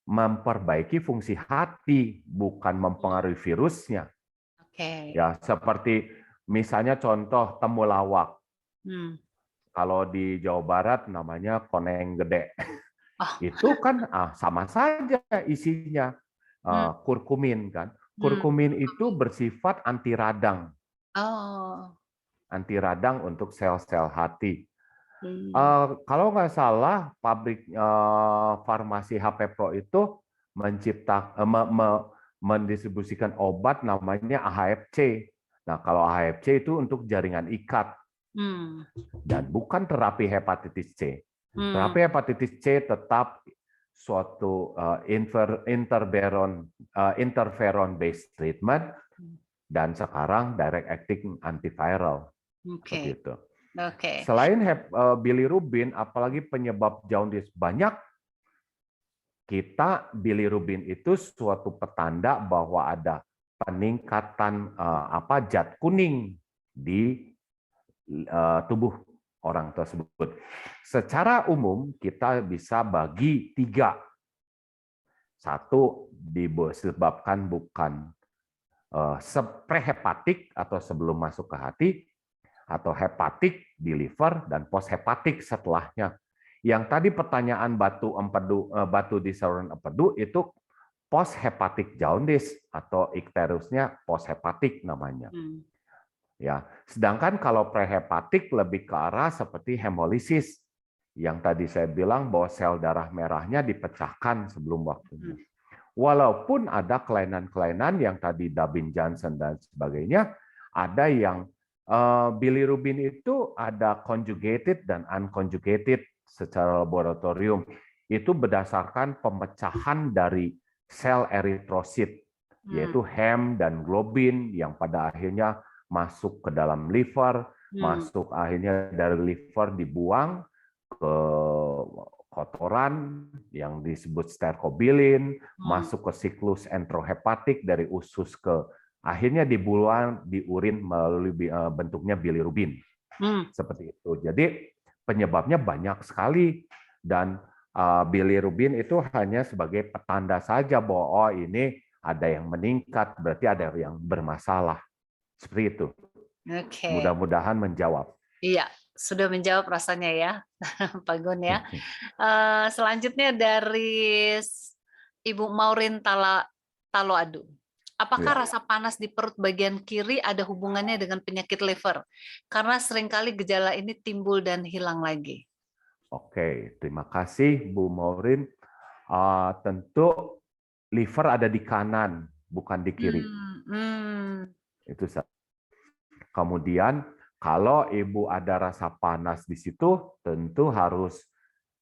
memperbaiki fungsi hati, bukan mempengaruhi virusnya. Oke. Ya, seperti misalnya contoh temulawak. Kalau di Jawa Barat namanya koneng gede. Oh. Itu kan sama saja isinya kurkumin kan. Kurkumin itu bersifat anti radang. Oh. Anti radang untuk sel-sel hati. Kalau nggak salah, pabrik farmasi HP Pro itu mendistribusikan obat namanya AHFC. Nah, kalau AHFC itu untuk jaringan ikat dan bukan terapi hepatitis C. Terapi hepatitis C tetap suatu interferon based treatment dan sekarang direct acting antiviral. Seperti itu. Selain bilirubin, apalagi penyebab jaundice banyak, bilirubin itu suatu petanda bahwa ada peningkatan zat kuning di tubuh orang tersebut. Secara umum kita bisa bagi 3. 1 disebabkan bukan prehepatik atau sebelum masuk ke hati, atau hepatik di liver, dan poshepatik setelahnya. Yang tadi pertanyaan batu di saluran empedu itu poshepatik jaundice atau ikterusnya poshepatik namanya. Ya, sedangkan kalau prehepatik lebih ke arah seperti hemolisis yang tadi saya bilang bahwa sel darah merahnya dipecahkan sebelum waktunya. Walaupun ada kelainan-kelainan yang tadi Dabin Johnson dan sebagainya, ada yang bilirubin itu ada conjugated dan unconjugated secara laboratorium. Itu berdasarkan pemecahan dari sel eritrosit, yaitu hem dan globin yang pada akhirnya masuk ke dalam liver, masuk akhirnya dari liver dibuang ke kotoran yang disebut stercobilin, masuk ke siklus enterohepatik dari usus ke akhirnya dibuang di urin melalui bentuknya bilirubin. Seperti itu. Jadi penyebabnya banyak sekali dan bilirubin itu hanya sebagai petanda saja bahwa ini ada yang meningkat, berarti ada yang bermasalah. Seperti itu. Mudah-mudahan menjawab. Iya, sudah menjawab rasanya ya, Pak Gun ya. Selanjutnya dari Ibu Maureen Taloadu. Apakah rasa panas di perut bagian kiri ada hubungannya dengan penyakit liver? Karena seringkali gejala ini timbul dan hilang lagi. Oke, terima kasih Bu Maureen. Tentu liver ada di kanan, bukan di kiri. Itu. Kemudian kalau Ibu ada rasa panas di situ, tentu harus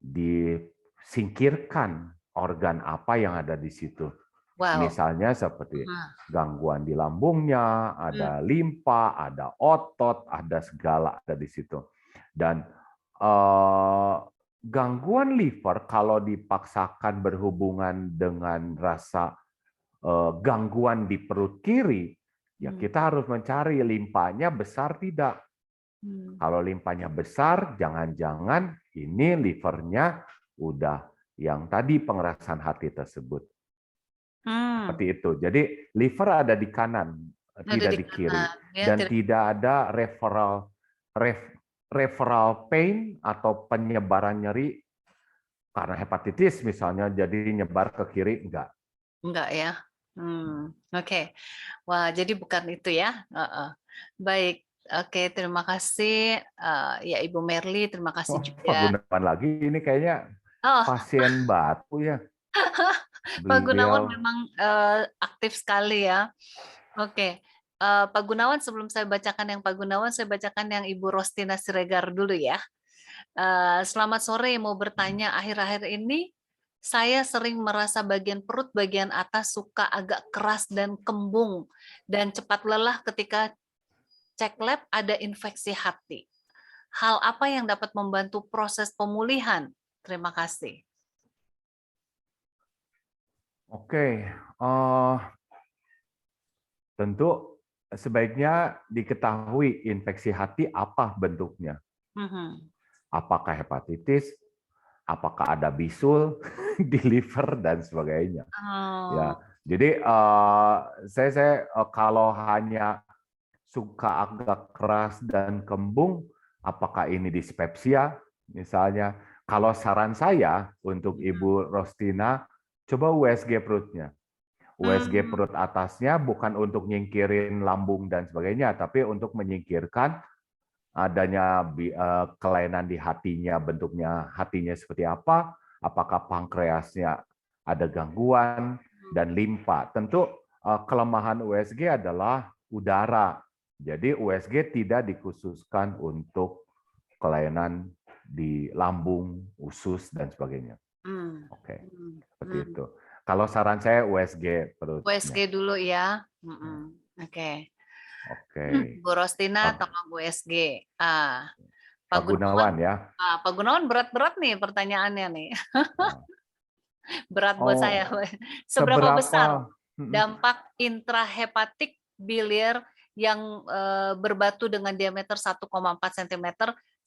disingkirkan organ apa yang ada di situ. Misalnya seperti gangguan di lambungnya, ada limpa, ada otot, ada segala ada di situ. Dan gangguan liver kalau dipaksakan berhubungan dengan rasa gangguan di perut kiri, ya kita harus mencari limpanya besar tidak. Kalau limpanya besar, jangan-jangan ini livernya udah yang tadi pengerasan hati tersebut. Seperti itu. Jadi liver ada di kanan, tidak di kiri. Dan tidak ada referral pain atau penyebaran nyeri karena hepatitis misalnya, jadi nyebar ke kiri, enggak. Enggak ya. Oke. Wah, jadi bukan itu ya. Baik. Oke, terima kasih ya Ibu Merly, terima kasih juga. Pak Gunawan lagi ini kayaknya pasien batu ya. Pak Gunawan memang aktif sekali ya. Oke. Pak Gunawan, sebelum saya bacakan yang Pak Gunawan, saya bacakan yang Ibu Rostina Siregar dulu ya. Selamat sore, mau bertanya, akhir-akhir ini saya sering merasa bagian perut bagian atas suka agak keras dan kembung dan cepat lelah ketika cek lab ada infeksi hati. Hal apa yang dapat membantu proses pemulihan? Terima kasih. Oke, tentu sebaiknya diketahui infeksi hati apa bentuknya. Apakah hepatitis, apakah ada bisul di liver dan sebagainya. Ya, Oh. jadi saya kalau hanya suka agak keras dan kembung, apakah ini dispepsia misalnya? Kalau saran saya untuk Ibu Rostina, coba USG perutnya. USG perut atasnya bukan untuk nyingkirin lambung dan sebagainya, tapi untuk menyingkirkan adanya kelainan di hatinya, bentuknya hatinya seperti apa, apakah pankreasnya ada gangguan, dan limpa. Tentu kelemahan USG adalah udara. Jadi USG tidak dikhususkan untuk kelainan di lambung, usus, dan sebagainya. Oke, seperti itu. Kalau saran saya USG perutnya. USG dulu ya. Oke. Bu Rostina tolong USG. Pak Gunawan ya. Pak Gunawan berat-berat nih pertanyaannya nih. Berat buat saya. Seberapa besar dampak intrahepatik biliar yang berbatu dengan diameter 1,4 cm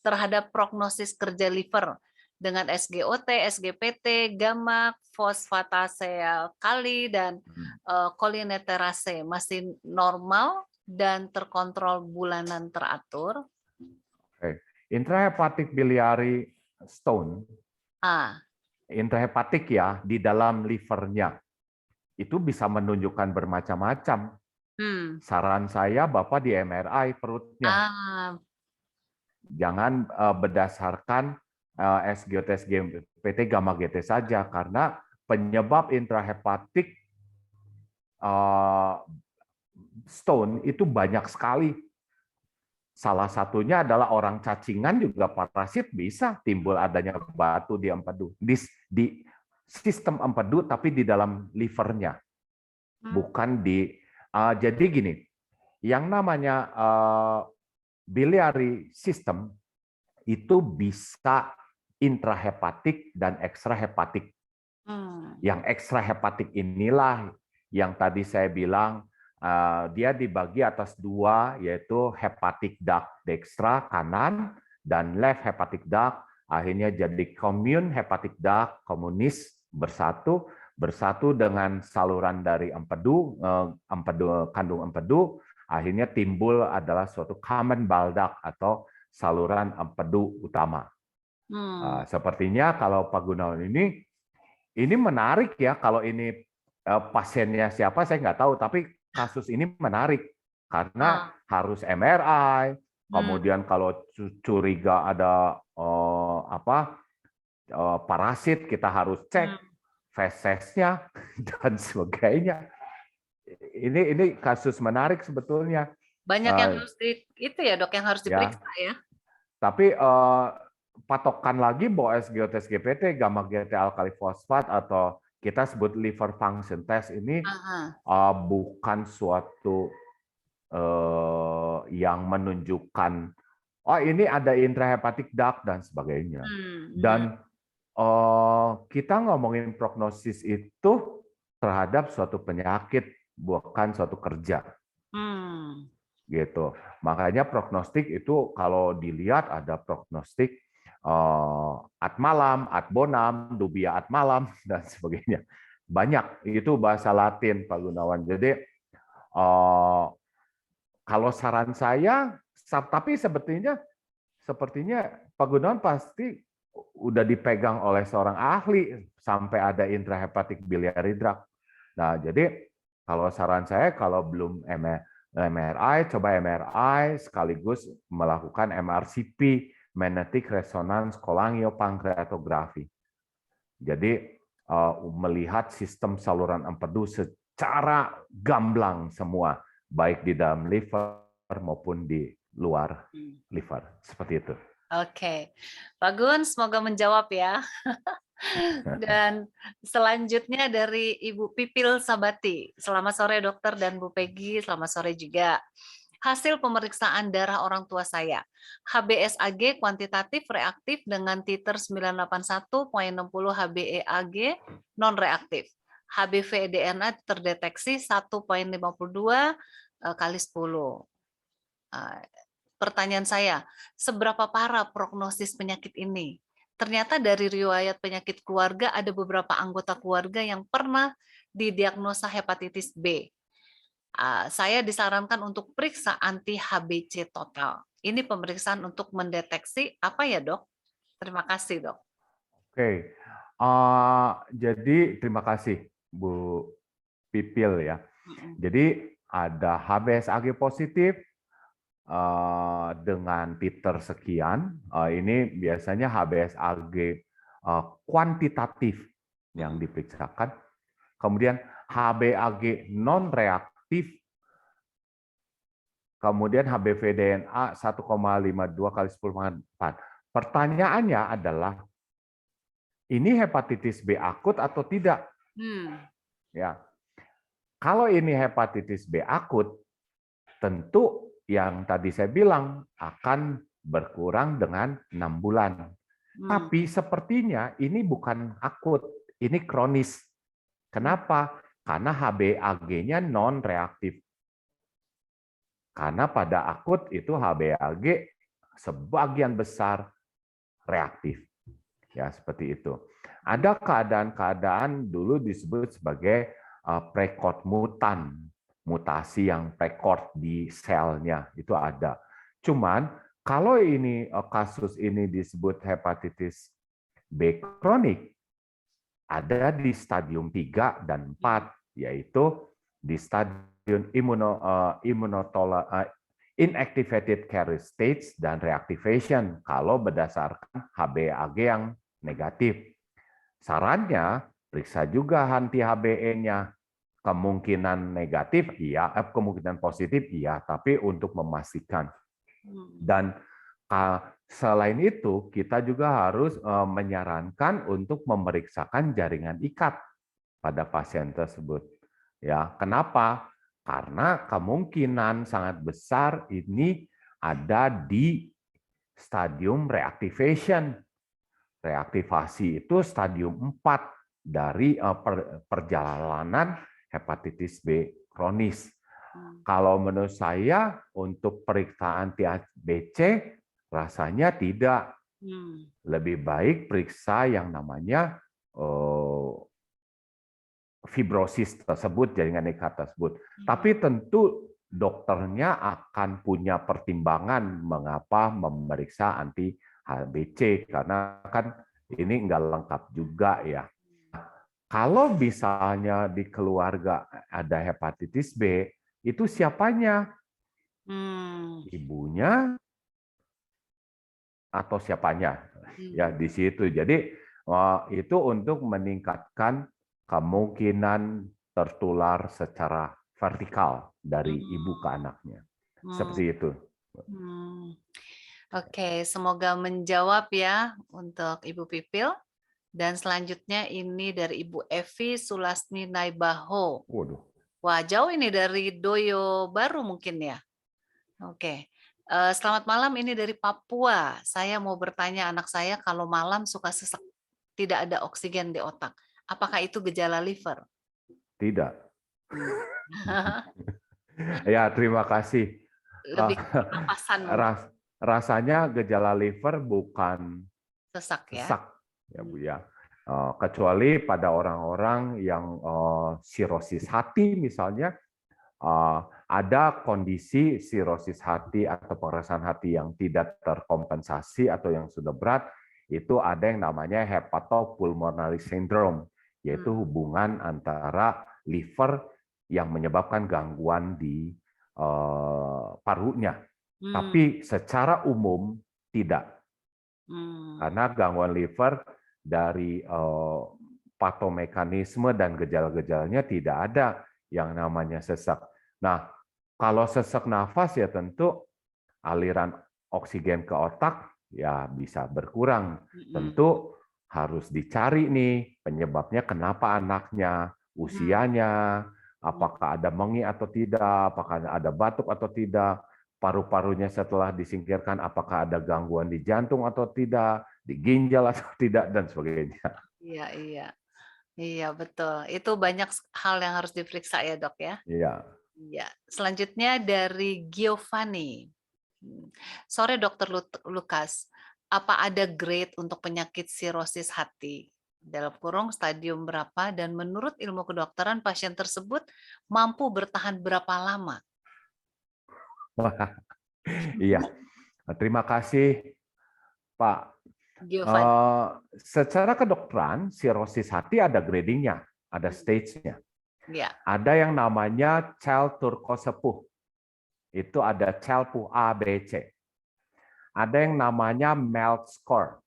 terhadap prognosis kerja liver dengan SGOT, SGPT, gamma, fosfatase kali, dan kolineterase masih normal dan terkontrol bulanan teratur? Intrahepatic biliary stone, intrahepatik ya, di dalam livernya, itu bisa menunjukkan bermacam-macam. Saran saya Bapak di MRI perutnya. Jangan berdasarkan SGOT, SGPT, gamma GT saja, karena penyebab intrahepatik stone itu banyak sekali. Salah satunya adalah orang cacingan juga parasit bisa timbul adanya batu di empedu, di sistem empedu tapi di dalam livernya, bukan di. Jadi gini, yang namanya biliary system itu bisa intrahepatik dan ekstrahepatik. Yang ekstrahepatik inilah yang tadi saya bilang dia dibagi atas dua, yaitu hepatic duct dextra kanan dan left hepatic duct, akhirnya jadi commune hepatic duct komunis bersatu dengan saluran dari empedu, kandung empedu, akhirnya timbul adalah suatu common bile duct atau saluran empedu utama. Sepertinya kalau Pak Gunawan ini menarik ya, kalau ini pasiennya siapa saya nggak tahu, tapi kasus ini menarik karena harus MRI, kemudian kalau curiga ada parasit kita harus cek fesesnya dan sebagainya. Ini kasus menarik sebetulnya. Banyak yang harus itu ya dok, yang harus diperiksa ya. Tapi patokan lagi bahwa SGOT, SGPT, gamma GT alkali fosfat atau kita sebut liver function test ini bukan suatu yang menunjukkan ini ada intrahepatic duct dan sebagainya. Dan kita ngomongin prognosis itu terhadap suatu penyakit, bukan suatu kerja. Gitu. Makanya prognostik itu kalau dilihat ada prognostik ad malam, ad bonam, dubia ad malam, dan sebagainya. Banyak, itu bahasa Latin, Pak Gunawan. Jadi, kalau saran saya, tapi sepertinya Pak Gunawan pasti udah dipegang oleh seorang ahli sampai ada intrahepatic biliary duct. Nah, jadi kalau saran saya, kalau belum MRI, coba MRI sekaligus melakukan MRCP, magnetic resonance cholangiopankreatografi. Jadi melihat sistem saluran empedu secara gamblang semua, baik di dalam liver maupun di luar liver. Seperti itu. Oke, Pak Gun, semoga menjawab ya. Dan selanjutnya dari Ibu Pipil Sabati. Selamat sore dokter dan Bu Peggy, selamat sore juga. Hasil pemeriksaan darah orang tua saya. HBsAg kuantitatif reaktif dengan titer 981.60 HbEAg non reaktif. HBV DNA terdeteksi 1.52 kali 10. Pertanyaan saya, seberapa parah prognosis penyakit ini? ternyata dari riwayat penyakit keluarga ada beberapa anggota keluarga yang pernah didiagnosa hepatitis B. Saya disarankan untuk periksa anti HBC total. Ini pemeriksaan untuk mendeteksi apa ya, Dok? Terima kasih, Dok. Oke, jadi terima kasih Bu Pipil ya. Jadi ada HBsAg positif dengan titer sekian. Ini biasanya HBsAg kuantitatif yang diperiksakan. Kemudian HbAg non-reaktif, kemudian HBV-DNA 1,52 kali 10⁴. Pertanyaannya adalah, ini hepatitis B akut atau tidak? Ya, kalau ini hepatitis B akut, tentu yang tadi saya bilang akan berkurang dengan 6 bulan. Tapi sepertinya ini bukan akut, ini kronis. Kenapa? Karena HbAg-nya non-reaktif. Karena pada akut itu HbAg sebagian besar reaktif. Ya, seperti itu. Ada keadaan-keadaan dulu disebut sebagai prekord mutan, mutasi yang prekord di selnya itu ada. Cuman kalau ini kasus ini disebut hepatitis B kronik, ada di stadium 3 dan 4, yaitu di stadium inactivated carrier stage dan reactivation kalau berdasarkan HbAg yang negatif. Sarannya periksa juga anti HbE-nya. Kemungkinan negatif iya, kemungkinan positif iya, tapi untuk memastikan. Dan selain itu, kita juga harus menyarankan untuk memeriksakan jaringan ikat pada pasien tersebut. Ya, kenapa? Karena kemungkinan sangat besar ini ada di stadium reactivation. Reaktivasi itu stadium 4 dari perjalanan hepatitis B kronis. Kalau menurut saya untuk periksaan THBC rasanya tidak. Lebih baik periksa yang namanya fibrosis tersebut, jaringan ikat tersebut. Tapi tentu dokternya akan punya pertimbangan mengapa memeriksa anti HBC, karena kan ini nggak lengkap juga ya. Kalau misalnya di keluarga ada hepatitis B, itu siapanya? Ibunya atau siapanya? Ya, di situ. Jadi itu untuk meningkatkan kemungkinan tertular secara vertikal dari ibu ke anaknya. Seperti itu. Oke, semoga menjawab ya untuk Ibu Pipil. Dan selanjutnya ini dari Ibu Evi Sulasni Naibaho. Waduh. Wah, jauh ini dari Doyo Baru mungkin ya. Oke. Selamat malam, ini dari Papua. Saya mau bertanya, anak saya kalau malam suka sesak, tidak ada oksigen di otak. Apakah itu gejala liver? Tidak. Ya, terima kasih. Lebih pernapasan. Rasanya gejala liver bukan sesak ya, ya Bu ya. Kecuali pada orang-orang yang sirosis hati misalnya, ada kondisi sirosis hati atau pengerasan hati yang tidak terkompensasi atau yang sudah berat, itu ada yang namanya hepatopulmonary syndrome, yaitu hubungan antara liver yang menyebabkan gangguan di parunya. Tapi secara umum tidak. Karena gangguan liver dari patomekanisme dan gejala-gejalanya tidak ada yang namanya sesak. Nah, kalau sesak nafas ya tentu aliran oksigen ke otak ya bisa berkurang. Tentu harus dicari nih penyebabnya, kenapa anaknya, usianya, apakah ada mengi atau tidak, apakah ada batuk atau tidak, paru-parunya setelah disingkirkan apakah ada gangguan di jantung atau tidak, di ginjal atau tidak, dan sebagainya. Iya betul. Itu banyak hal yang harus diperiksa ya dok ya. Iya. Iya. Selanjutnya dari Giovanni. Sore Dokter Lukas. apa ada grade untuk penyakit sirosis hati? Dalam kurung stadium berapa dan menurut ilmu kedokteran pasien tersebut mampu bertahan berapa lama? Wah, iya. Terima kasih, Pak. Giovanni. Secara kedokteran, sirosis hati ada gradingnya, ada stage-nya. Ya. Ada yang namanya Child-Turco sepuh. Itu ada Child-Puh A, B, C. Ada yang namanya MELD score.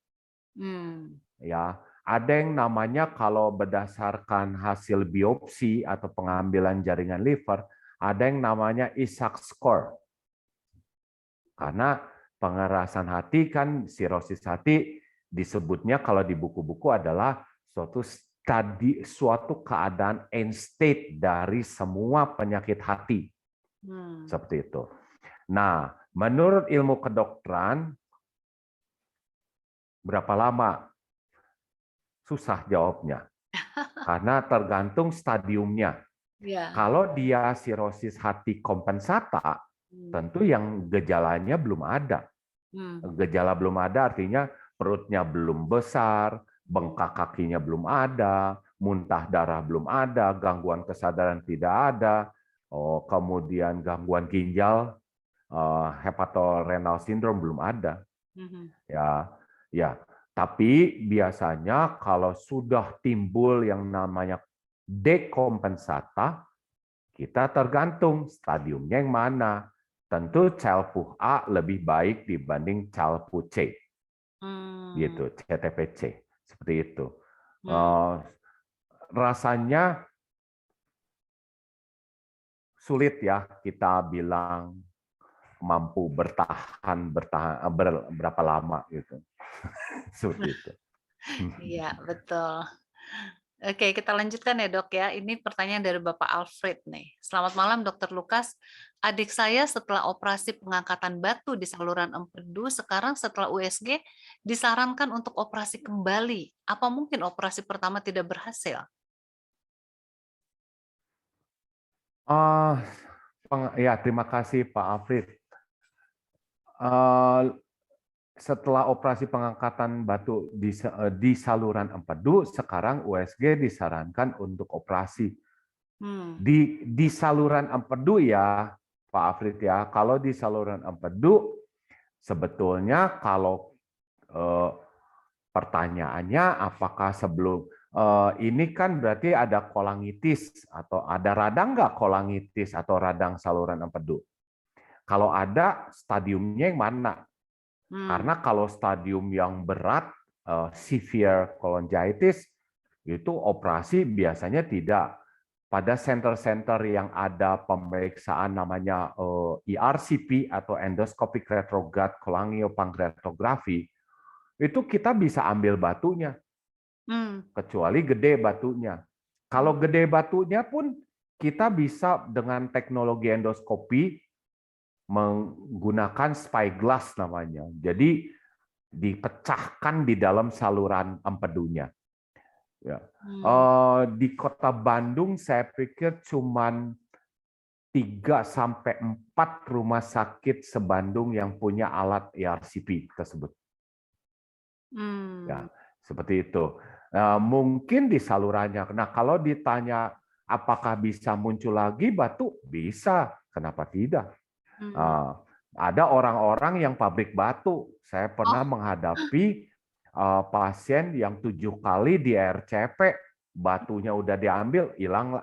Ya, ada yang namanya kalau berdasarkan hasil biopsi atau pengambilan jaringan liver, ada yang namanya Isaac score. Karena pengerasan hati kan sirosis hati disebutnya kalau di buku-buku adalah suatu keadaan end state dari semua penyakit hati. Seperti itu. Nah, menurut ilmu kedokteran, berapa lama? Susah jawabnya. Karena tergantung stadiumnya. Ya. Kalau dia sirosis hati kompensata, tentu yang gejalanya belum ada. Gejala belum ada artinya perutnya belum besar, bengkak kakinya belum ada, muntah darah belum ada, gangguan kesadaran tidak ada, kemudian gangguan ginjal, hepatorenal syndrome belum ada. Ya. Tapi biasanya kalau sudah timbul yang namanya dekompensata, kita tergantung stadiumnya yang mana. Tentu Child-Puh A lebih baik dibanding Child-Puh C. Gitu, CTPC. Seperti itu. Rasanya sulit ya kita bilang mampu bertahan berapa lama gitu. Seperti itu. Iya, betul. Oke, kita lanjutkan ya dok ya. Ini pertanyaan dari Bapak Alfred nih. Selamat malam Dokter Lukas. Adik saya setelah operasi pengangkatan batu di saluran empedu, sekarang setelah USG disarankan untuk operasi kembali. Apa mungkin operasi pertama tidak berhasil? Ya, terima kasih Pak Alfred. Setelah operasi pengangkatan batu di saluran empedu, sekarang USG disarankan untuk operasi. Di saluran empedu ya, Pak Afrid ya. Kalau di saluran empedu, sebetulnya kalau pertanyaannya apakah sebelum ini kan berarti ada kolangitis atau ada radang nggak kolangitis atau radang saluran empedu? Kalau ada, stadiumnya yang mana? Karena kalau stadium yang berat, severe cholangitis, itu operasi biasanya tidak. Pada center-center yang ada pemeriksaan namanya ERCP atau endoscopic retrograde cholangiopancreatography, itu kita bisa ambil batunya, kecuali gede batunya. Kalau gede batunya pun kita bisa dengan teknologi endoskopi menggunakan spyglass namanya. Jadi dipecahkan di dalam saluran empedunya. Ya. Di Kota Bandung saya pikir cuman 3 sampai 4 rumah sakit se-Bandung yang punya alat ERCP tersebut. Ya, seperti itu. Mungkin di salurannya. Nah, kalau ditanya apakah bisa muncul lagi batu, bisa. Kenapa tidak? Ada orang-orang yang pabrik batu. Saya pernah menghadapi pasien yang 7 kali di RCP, batunya udah diambil, hilang,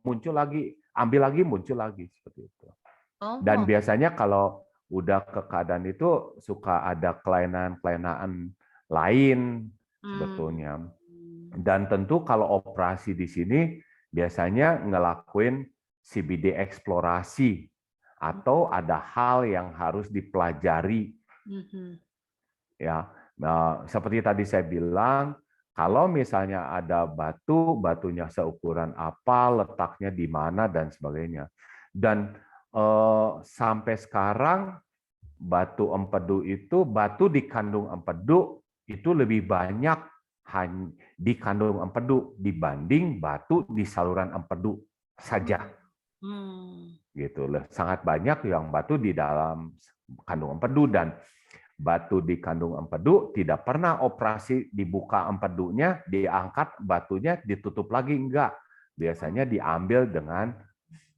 muncul lagi, ambil lagi, muncul lagi, seperti itu. Dan biasanya kalau udah ke keadaan itu suka ada kelainan-kelainan lain sebetulnya. Dan tentu kalau operasi di sini biasanya ngelakuin CBD eksplorasi atau ada hal yang harus dipelajari. Ya, nah, seperti tadi saya bilang, kalau misalnya ada batu, batunya seukuran apa, letaknya di mana dan sebagainya. Dan sampai sekarang batu empedu itu, batu di kandung empedu itu lebih banyak di kandung empedu dibanding batu di saluran empedu saja. Gitu loh, sangat banyak yang batu di dalam kandung empedu. Dan batu dikandung empedu, tidak pernah operasi dibuka empedunya, diangkat batunya, ditutup lagi, enggak. Biasanya diambil dengan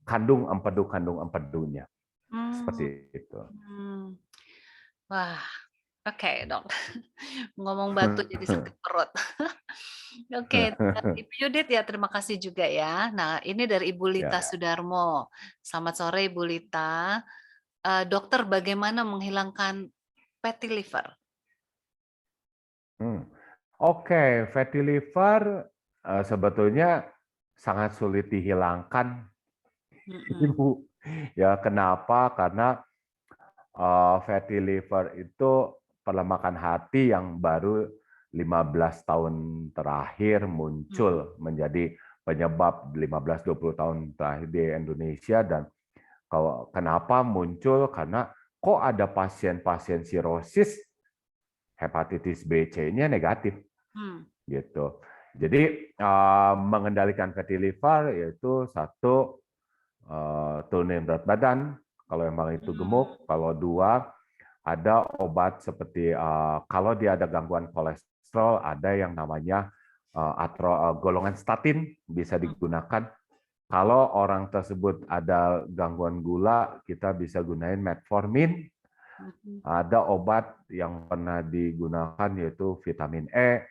kandung empedunya. Seperti itu. Wah, oke dok. Ngomong batu jadi sakit perut. Oke, Ibu Yudit ya terima kasih juga ya. Nah ini dari Ibu Lita Ya. Sudarmo. Selamat sore Ibu Lita. Dokter bagaimana menghilangkan fatty liver? Oke, fatty liver sebetulnya sangat sulit dihilangkan, Ibu. Ya, kenapa? Karena fatty liver itu pelemakan hati yang baru 15 tahun terakhir muncul menjadi penyebab 15-20 tahun terakhir di Indonesia. Dan kenapa muncul? Karena kok ada pasien-pasien sirosis hepatitis B, C-nya negatif, gitu. Jadi mengendalikan fatty liver yaitu satu, turunin berat badan kalau memang itu gemuk. Kalau dua, ada obat seperti kalau dia ada gangguan kolesterol, ada yang namanya golongan statin bisa digunakan. Kalau orang tersebut ada gangguan gula, kita bisa gunain metformin. Ada obat yang pernah digunakan yaitu vitamin E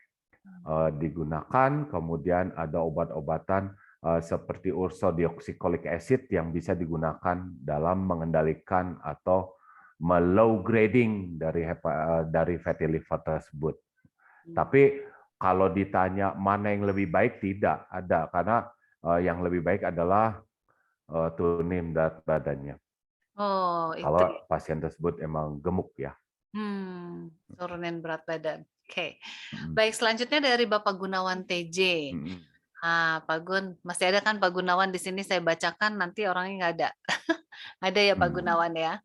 digunakan, kemudian ada obat-obatan seperti ursodeoxycholic acid yang bisa digunakan dalam mengendalikan atau low grading dari fatty liver tersebut. Tapi kalau ditanya mana yang lebih baik, tidak ada, karena yang lebih baik adalah turunin berat badannya. Oh, Kalau itu. pasien tersebut emang gemuk ya. Turunin berat badan. Oke. Baik, selanjutnya dari Bapak Gunawan TJ. Pak Gun, masih ada kan Pak Gunawan di sini, saya bacakan, nanti orangnya nggak ada. Ada ya Pak Gunawan ya.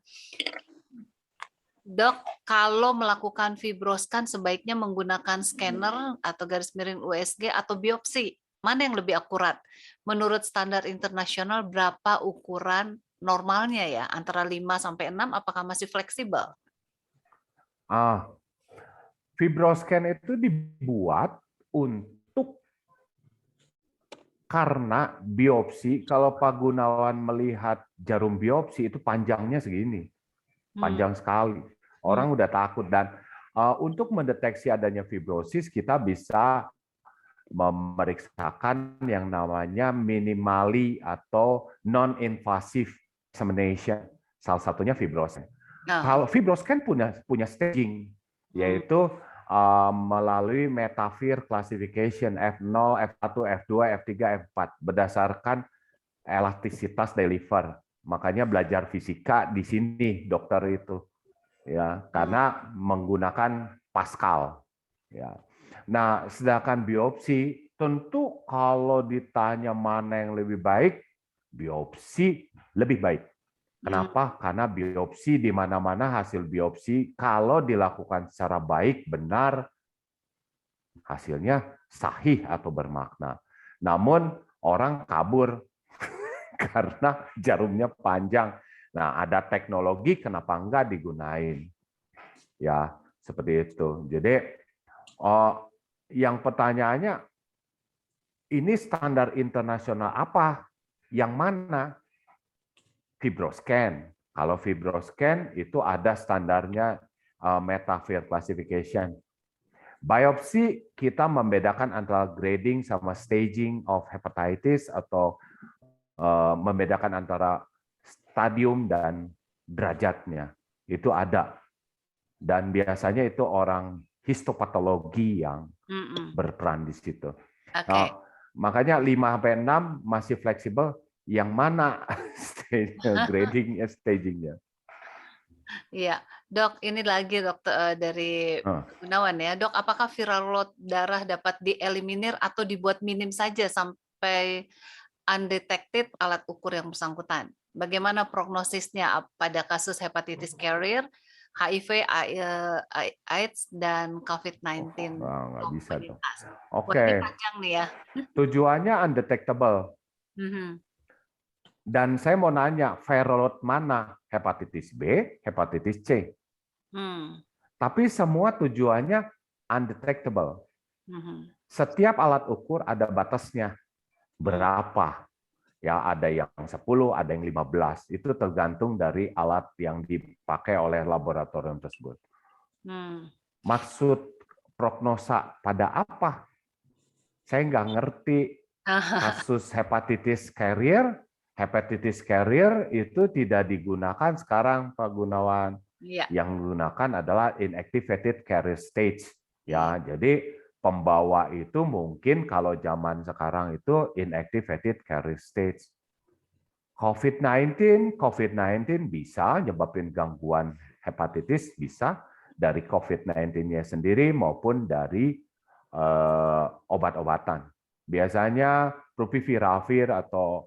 Dok, kalau melakukan fibroscan sebaiknya menggunakan scanner atau garis miring USG atau biopsi. Mana yang lebih akurat? Menurut standar internasional berapa ukuran normalnya ya? Antara 5 sampai 6 apakah masih fleksibel? Fibroscan itu dibuat untuk karena biopsi. Kalau Pak Gunawan melihat jarum biopsi itu panjangnya segini, panjang sekali. Orang udah takut. Dan untuk mendeteksi adanya fibrosis, kita bisa memeriksakan yang namanya minimally atau non-invasive examination. Salah satunya fibroscan. Kalau fibroscan punya staging, yaitu melalui Metavir classification F0, F1, F2, F3, F4 berdasarkan elastisitas dari liver. Makanya belajar fisika di sini dokter itu, ya, karena menggunakan Pascal. Ya. Nah, sedangkan biopsi, tentu kalau ditanya mana yang lebih baik, biopsi lebih baik. Kenapa? Karena biopsi di mana-mana hasil biopsi kalau dilakukan secara baik, benar, hasilnya sahih atau bermakna. Namun orang kabur karena jarumnya panjang. Nah, ada teknologi, kenapa enggak digunain? Ya, seperti itu. Jadi, yang pertanyaannya, ini standar internasional apa? Yang mana? Fibroscan. Kalau fibroscan itu ada standarnya Metavir classification. Biopsi kita membedakan antara grading sama staging of hepatitis atau membedakan antara stadium dan derajatnya. Itu ada. Dan biasanya itu orang histopatologi yang berperan di situ. Makanya 5-6 masih fleksibel. Yang mana gradingnya, stagingnya? Iya, dok. Ini lagi dokter dari Gunawan ya, dok. Apakah viral load darah dapat dieliminir atau dibuat minim saja sampai undetected alat ukur yang bersangkutan? Bagaimana prognosisnya pada kasus hepatitis carrier, HIV, AIDS, dan COVID-19? Nggak bisa dong. Oke. Ini panjang nih ya. Tujuannya undetectable. Dan saya mau nanya, viral load mana? Hepatitis B, hepatitis C? Tapi semua tujuannya undetectable. Setiap alat ukur ada batasnya. Berapa? Ya, ada yang 10, ada yang 15. Itu tergantung dari alat yang dipakai oleh laboratorium tersebut. Maksud prognosa pada apa? Saya nggak ngerti. Kasus hepatitis carrier itu tidak digunakan sekarang, Pak Gunawan. Yang digunakan adalah inactivated carrier stage. Ya, jadi pembawa itu mungkin kalau zaman sekarang itu inactivated carrier stage. COVID-19 bisa nyebabin gangguan hepatitis, bisa dari COVID-19-nya sendiri maupun dari obat-obatan. Biasanya Propiviravir atau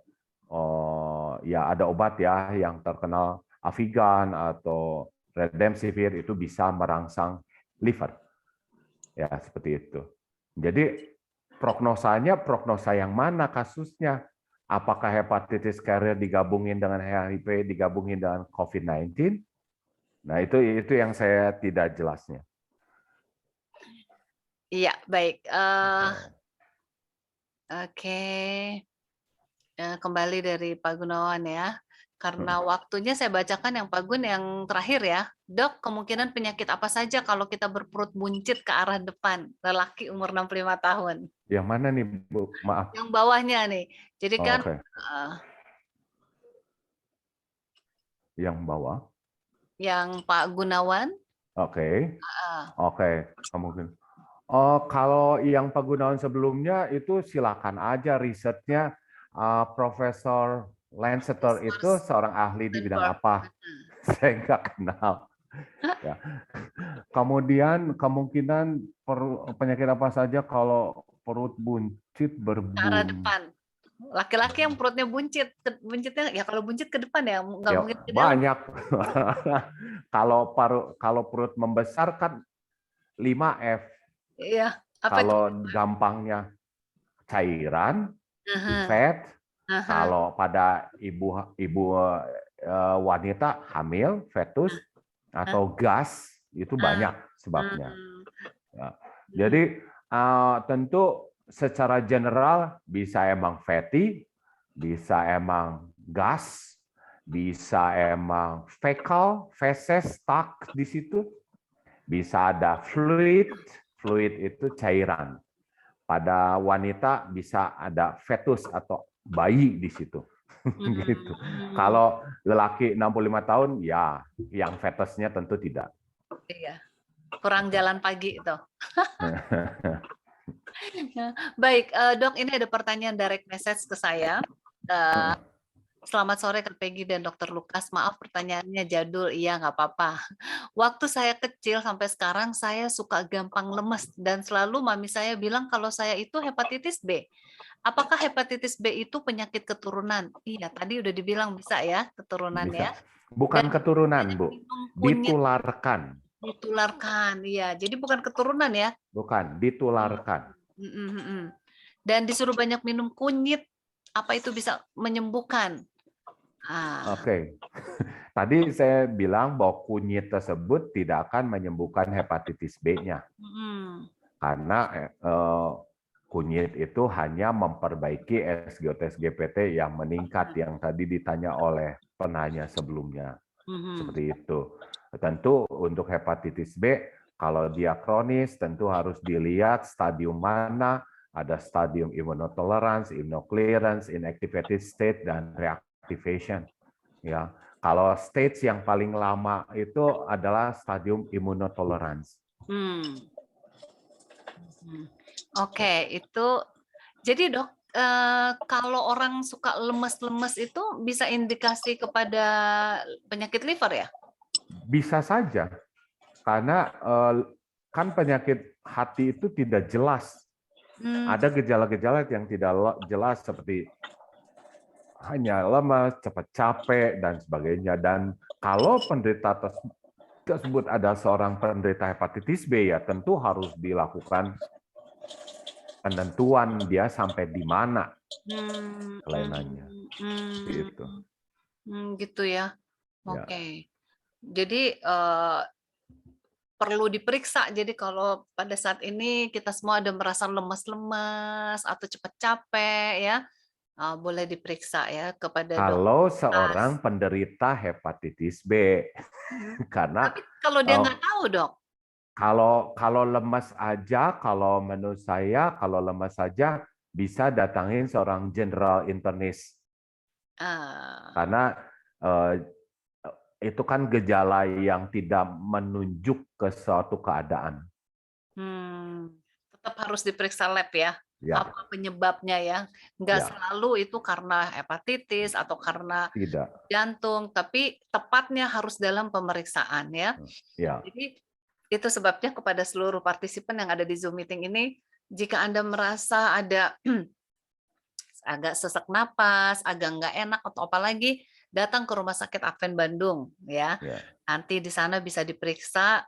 ya ada obat ya yang terkenal Avigan atau Remdesivir itu bisa merangsang liver. Ya, seperti itu. Jadi prognosa yang mana kasusnya? Apakah hepatitis carrier digabungin dengan HIV, digabungin dengan COVID-19? Nah, itu yang saya tidak jelasnya. Iya, baik. Oke. Kembali dari Pak Gunawan ya. Karena waktunya saya bacakan yang Pak Gun yang terakhir ya. Dok, kemungkinan penyakit apa saja kalau kita berperut buncit ke arah depan, lelaki umur 65 tahun? Yang mana nih, Bu? Maaf. Yang bawahnya nih. Jadi kan Okay. Yang bawah. Yang Pak Gunawan. Oke. Oke, mungkin. Kalau yang Pak Gunawan sebelumnya itu silakan aja risetnya. Profesor Lanceter itu seorang ahli di bidang apa? Saya nggak kenal. Ya. Kemudian kemungkinan penyakit apa saja kalau perut buncit Ke arah depan. Laki-laki yang perutnya buncit, buncitnya ya kalau buncit ke depan ya, nggak mungkin ke dalam. Banyak. Kalau perut membesar kan 5F. Iya. Kalau gampangnya cairan, fat. Kalau pada ibu wanita hamil, fetus atau gas itu banyak sebabnya. Ya. Jadi tentu secara general bisa emang fatty, bisa emang gas, bisa emang fecal, feces, stuck di situ, bisa ada fluid itu cairan. Pada wanita bisa ada fetus atau bayi di situ. Gitu. Kalau lelaki 65 tahun, ya yang fetusnya tentu tidak. Iya. Kurang jalan pagi itu. Baik, Dok, ini ada pertanyaan direct message ke saya. Selamat sore Kak Peggy dan Dr. Lukas. Maaf pertanyaannya jadul, iya nggak apa-apa. Waktu saya kecil sampai sekarang saya suka gampang lemes dan selalu mami saya bilang kalau saya itu hepatitis B. Apakah hepatitis B itu penyakit keturunan? Iya, tadi udah dibilang bisa ya keturunan Bisa. ya. Bukan keturunan, Bu. Ditularkan. Ditularkan, iya. Jadi bukan keturunan ya? Bukan, ditularkan. Dan disuruh banyak minum kunyit. Apa itu bisa menyembuhkan? Oke. Tadi saya bilang bahwa kunyit tersebut tidak akan menyembuhkan hepatitis B-nya. Karena kunyit itu hanya memperbaiki SGOT-SGPT yang meningkat yang tadi ditanya oleh penanya sebelumnya. Seperti itu. Tentu untuk hepatitis B, kalau dia kronis tentu harus dilihat stadium mana, ada stadium immunotolerance, immunoclearance, inactivated state, dan reactivation. Ya, kalau stage yang paling lama itu adalah stadium immunotolerance. Oke, itu jadi Dok, kalau orang suka lemes-lemes itu bisa indikasi kepada penyakit liver ya? Bisa saja, karena kan penyakit hati itu tidak jelas. Ada gejala-gejala yang tidak jelas seperti hanya lemas, cepat capek, dan sebagainya. Dan kalau penderita tersebut ada seorang penderita hepatitis B, ya tentu harus dilakukan penentuan dia sampai di mana kelainannya. Gitu. Gitu ya. Oke. Jadi perlu diperiksa. Jadi kalau pada saat ini kita semua ada merasa lemas-lemas atau cepat capek ya, boleh diperiksa ya kepada Kalau dokter. seorang penderita hepatitis B, karena Tapi kalau dia nggak tahu, Dok? kalau lemas aja, kalau menurut saya kalau lemas saja bisa datangin seorang general internist karena eh, itu kan gejala yang tidak menunjuk ke suatu keadaan. Tetap harus diperiksa lab ya. Ya, Apa penyebabnya ya? Nggak ya, selalu itu karena hepatitis atau karena tidak. jantung, tapi tepatnya harus dalam pemeriksaan ya. Ya, Jadi itu sebabnya kepada seluruh partisipan yang ada di Zoom meeting ini, jika Anda merasa ada agak sesak napas, agak nggak enak atau apalagi, datang ke Rumah Sakit Advent Bandung ya. ya, Nanti di sana bisa diperiksa,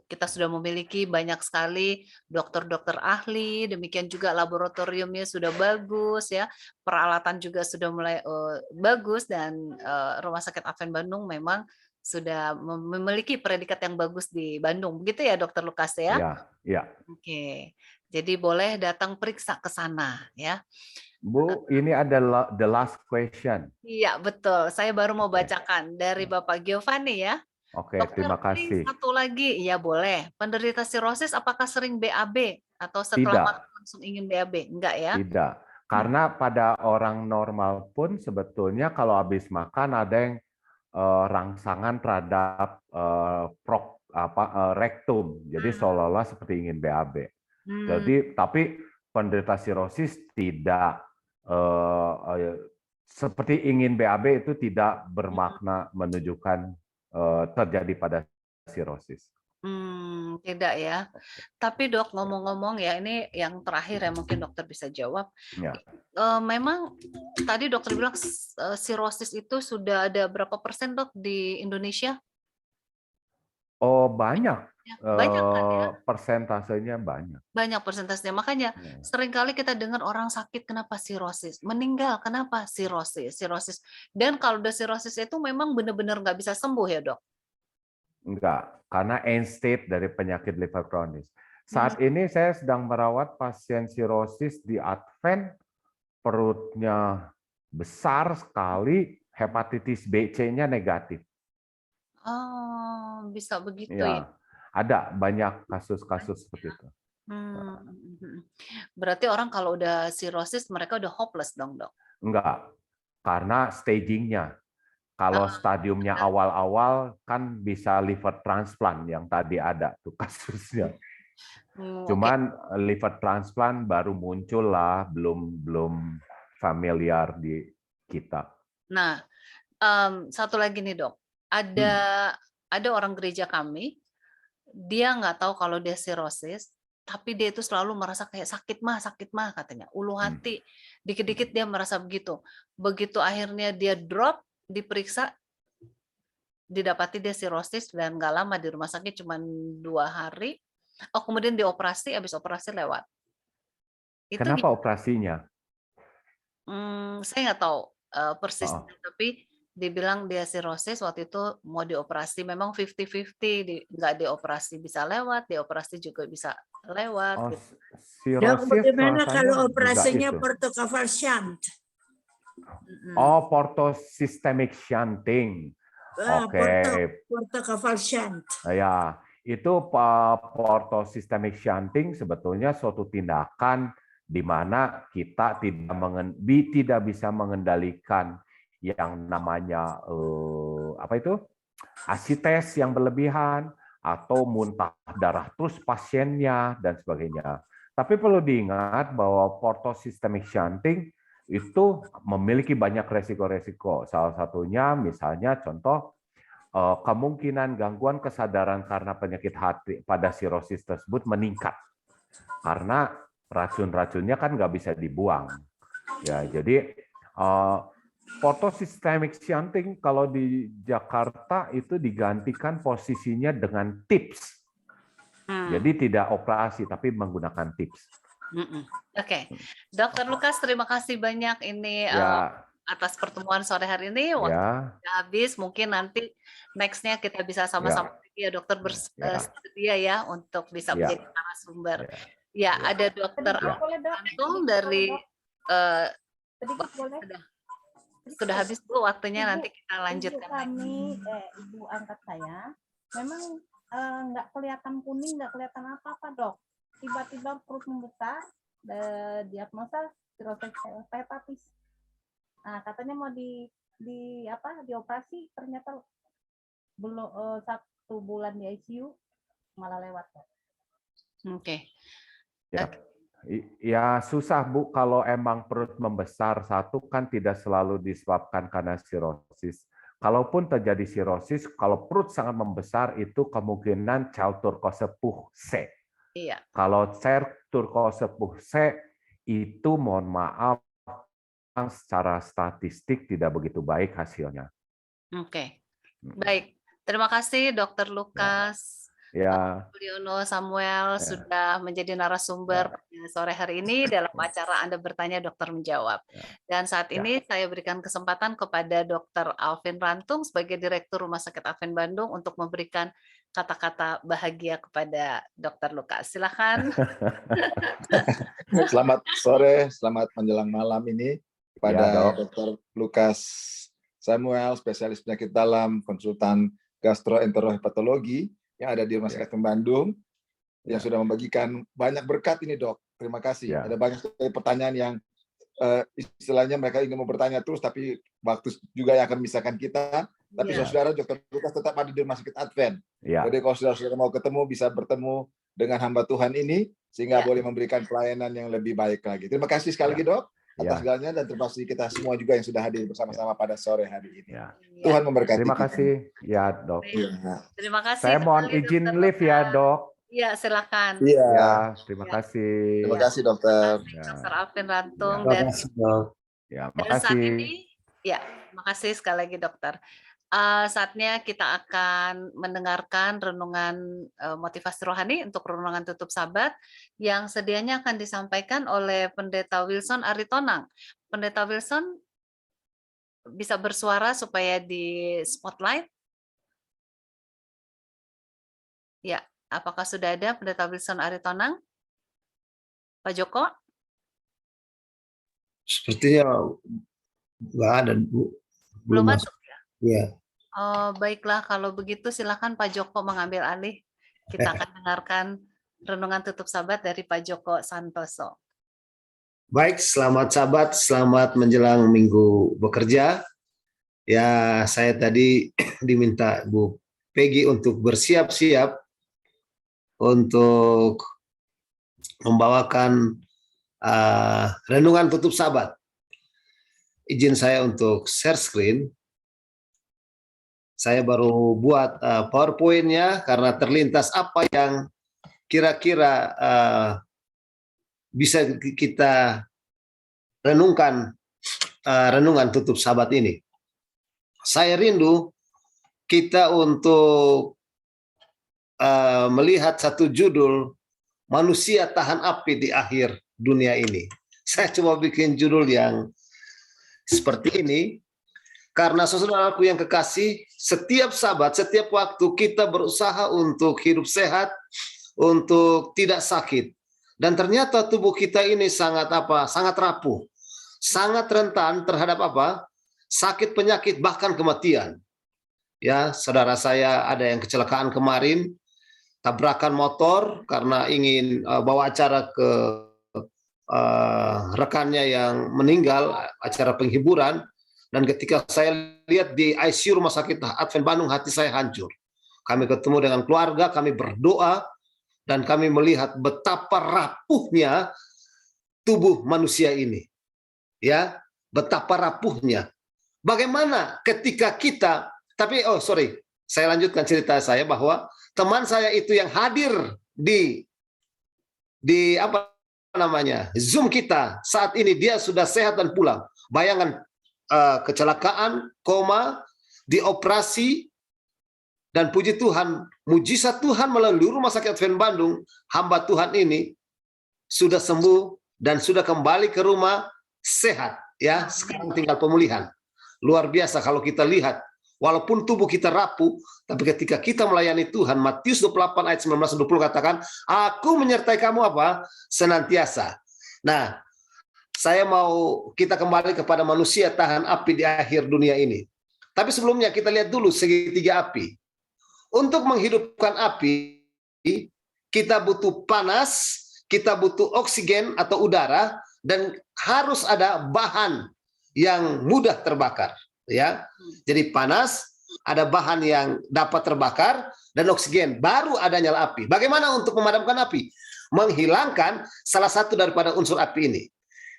kita sudah memiliki banyak sekali dokter-dokter ahli, demikian juga laboratoriumnya sudah bagus ya, peralatan juga sudah mulai, bagus dan, Rumah Sakit Advent Bandung memang sudah memiliki predikat yang bagus di Bandung, begitu ya Dokter Lukas ya? ya, ya. Oke, jadi boleh datang periksa ke sana ya. Bu, ini adalah the last question. Iya betul, saya baru mau Oke. bacakan dari Bapak Giovanni ya. Oke, Dokter, terima ini kasih. satu lagi, iya boleh. Penderita sirosis apakah sering BAB atau setelah Tidak, makan langsung ingin BAB? Enggak ya? tidak. Karena pada orang normal pun sebetulnya kalau habis makan ada yang rangsangan terhadap rektum. Jadi seolah-olah seperti ingin BAB. Jadi tapi penderita sirosis tidak seperti ingin BAB itu tidak bermakna menunjukkan terjadi pada sirosis. Tidak ya. Tapi Dok, ngomong-ngomong ya, ini yang terakhir ya mungkin dokter bisa jawab. Ya. Memang tadi dokter bilang sirosis itu sudah ada berapa persen Dok di Indonesia? Oh, banyak. Banyak kan ya? Persentasenya banyak. Banyak persentasenya. Makanya seringkali kita dengar orang sakit kenapa sirosis, meninggal kenapa sirosis, sirosis. Dan kalau udah sirosis itu memang benar-benar nggak bisa sembuh ya Dok? Enggak, karena end state dari penyakit liver kronis. Saat ini saya sedang merawat pasien sirosis di Advent, perutnya besar sekali, hepatitis B, C-nya negatif. Oh, bisa begitu ya? Ya, ada banyak kasus-kasus seperti itu. Berarti orang kalau udah sirosis mereka udah hopeless dong, Dok? Enggak, karena stagingnya. Kalau stadiumnya awal-awal kan bisa liver transplant yang tadi ada tuh kasusnya. Cuman liver transplant baru muncul lah, belum familiar di kita. Nah, satu lagi nih Dok, ada orang gereja kami, dia nggak tahu kalau dia sirosis, tapi dia itu selalu merasa kayak sakit mah katanya, ulu hati, dikit-dikit dia merasa begitu. Begitu akhirnya dia drop, diperiksa, didapati dia sirosis dan nggak lama di rumah sakit cuma 2 hari. Oh kemudian dioperasi, habis operasi lewat. Itu Kenapa operasinya? Saya nggak tahu persisnya, tapi dibilang dia sirosis waktu itu mau dioperasi, memang 50-50, nggak dioperasi bisa lewat, dioperasi juga bisa lewat. Oh, Gitu. sirosis bagaimana rasanya kalau juga operasinya itu. portocaval shunt? Oh, portosystemic shunting. Oke. Portocaval shunt. Ya, itu portosystemic shunting sebetulnya suatu tindakan di mana kita tidak bisa mengendalikan yang namanya asites yang berlebihan atau muntah darah terus pasiennya dan sebagainya. Tapi perlu diingat bahwa portosystemic shunting itu memiliki banyak resiko-resiko. Salah satunya misalnya contoh kemungkinan gangguan kesadaran karena penyakit hati pada sirosis tersebut meningkat karena racun-racunnya kan nggak bisa dibuang. Ya, jadi portosystemic shunting kalau di Jakarta itu digantikan posisinya dengan TIPS. Jadi tidak operasi tapi menggunakan TIPS. Oke, Dokter Lukas terima kasih banyak ini atas pertemuan sore hari ini. Waktu Ya, sudah habis, mungkin nanti next-nya kita bisa sama-sama lagi ya dokter ya, bersedia ya untuk bisa ya, menjadi narasumber. ya, Ya, ya. ada dokter Ya. Antung dari Sedikit boleh? sudah habis Bu waktunya, Ibu, nanti kita lanjutkan lagi. Ibu angkat saya, memang nggak kelihatan kuning, nggak kelihatan apa-apa dok. Tiba-tiba perut membesar, diagnosa cirrhosis hepatitis. Nah, katanya mau dioperasi, ternyata belum 1 bulan di ICU malah lewat. Oke. Ya. Ya susah Bu, kalau emang perut membesar satu kan tidak selalu disebabkan karena sirosis. Kalaupun terjadi sirosis, kalau perut sangat membesar itu kemungkinan child turcosepuh C. Iya. Kalau child turcosepuh C itu mohon maaf secara statistik tidak begitu baik hasilnya. Oke. Baik. Terima kasih Dokter Lukas. Ya. Mulyono Samuel sudah menjadi narasumber sore hari ini dalam acara Anda Bertanya Dokter Menjawab. Dan saat ini saya berikan kesempatan kepada Dr. Alvin Rantung sebagai Direktur Rumah Sakit Advent Bandung untuk memberikan kata-kata bahagia kepada Dr. Lukas. Silakan. Selamat sore, selamat menjelang malam ini kepada Dr. Lukas Samuel, spesialis penyakit dalam, konsultan gastroenterohepatologi yang ada di Rumah Sakit Advent Bandung, yang sudah membagikan banyak berkat ini dok. Terima kasih. Ada banyak pertanyaan yang istilahnya mereka ingin mau bertanya terus, tapi waktu juga yang akan memisahkan kita. Tapi saudara Dr. Lukas tetap ada di Rumah Sakit Advent. Jadi kalau saudara mau ketemu, bisa bertemu dengan hamba Tuhan ini, sehingga boleh memberikan pelayanan yang lebih baik lagi. Terima kasih sekali lagi dok atas segalanya, dan terima kasih kita semua juga yang sudah hadir bersama-sama pada sore hari ini. Tuhan memberkati. Terima kasih ya dok. Terima kasih. Saya mohon izin live ya dok. Iya silakan. Iya. Terima kasih. Terima kasih dokter. Dokter Alvin Rantung Ya. dan Ya, dan saat makasih. ini, ya, terima kasih sekali lagi dokter. Saatnya kita akan mendengarkan renungan motivasi rohani untuk renungan tutup sabat yang sedianya akan disampaikan oleh Pendeta Wilson Aritonang. Pendeta Wilson bisa bersuara supaya di spotlight. Ya, apakah sudah ada Pendeta Wilson Aritonang? Pak Joko? Sepertinya nggak ada Bu. Belum masuk ya? Iya. Oh, baiklah, kalau begitu silakan Pak Joko mengambil alih. Kita akan dengarkan renungan tutup sabat dari Pak Joko Santoso. Baik, selamat sabat, selamat menjelang minggu bekerja. Ya, saya tadi diminta Bu Peggy untuk bersiap-siap untuk membawakan renungan tutup sabat. Izin saya untuk share screen. Saya baru buat PowerPoint-nya karena terlintas apa yang kira-kira bisa kita renungkan renungan tutup sabat ini. Saya rindu kita untuk melihat satu judul, manusia tahan api di akhir dunia ini. Saya coba bikin judul yang seperti ini. Karena saudaraku yang kekasih, setiap sabat, setiap waktu kita berusaha untuk hidup sehat, untuk tidak sakit. Dan ternyata tubuh kita ini sangat rapuh, sangat rentan terhadap sakit penyakit bahkan kematian. Ya, saudara saya ada yang kecelakaan kemarin, tabrakan motor karena ingin bawa acara ke rekannya yang meninggal, acara penghiburan. Dan ketika saya lihat di ICU Rumah Sakit Advent Bandung, hati saya hancur. Kami ketemu dengan keluarga, kami berdoa, dan kami melihat betapa rapuhnya tubuh manusia ini. Ya, betapa rapuhnya. Bagaimana ketika kita, saya lanjutkan cerita saya bahwa teman saya itu yang hadir di Zoom kita saat ini, dia sudah sehat dan pulang. Bayangkan, kecelakaan, koma, dioperasi, dan puji Tuhan, mujizat Tuhan melalui Rumah Sakit Advent Bandung, hamba Tuhan ini sudah sembuh dan sudah kembali ke rumah sehat. Ya, sekarang tinggal pemulihan. Luar biasa kalau kita lihat, walaupun tubuh kita rapuh, tapi ketika kita melayani Tuhan, Matius 28 ayat 19-20 katakan, aku menyertai kamu apa? Senantiasa. Nah, saya mau kita kembali kepada manusia tahan api di akhir dunia ini. Tapi sebelumnya kita lihat dulu segitiga api. Untuk menghidupkan api, kita butuh panas, kita butuh oksigen atau udara, dan harus ada bahan yang mudah terbakar. Ya, jadi panas, ada bahan yang dapat terbakar, dan oksigen, baru ada nyala api. Bagaimana untuk memadamkan api? Menghilangkan salah satu daripada unsur api ini.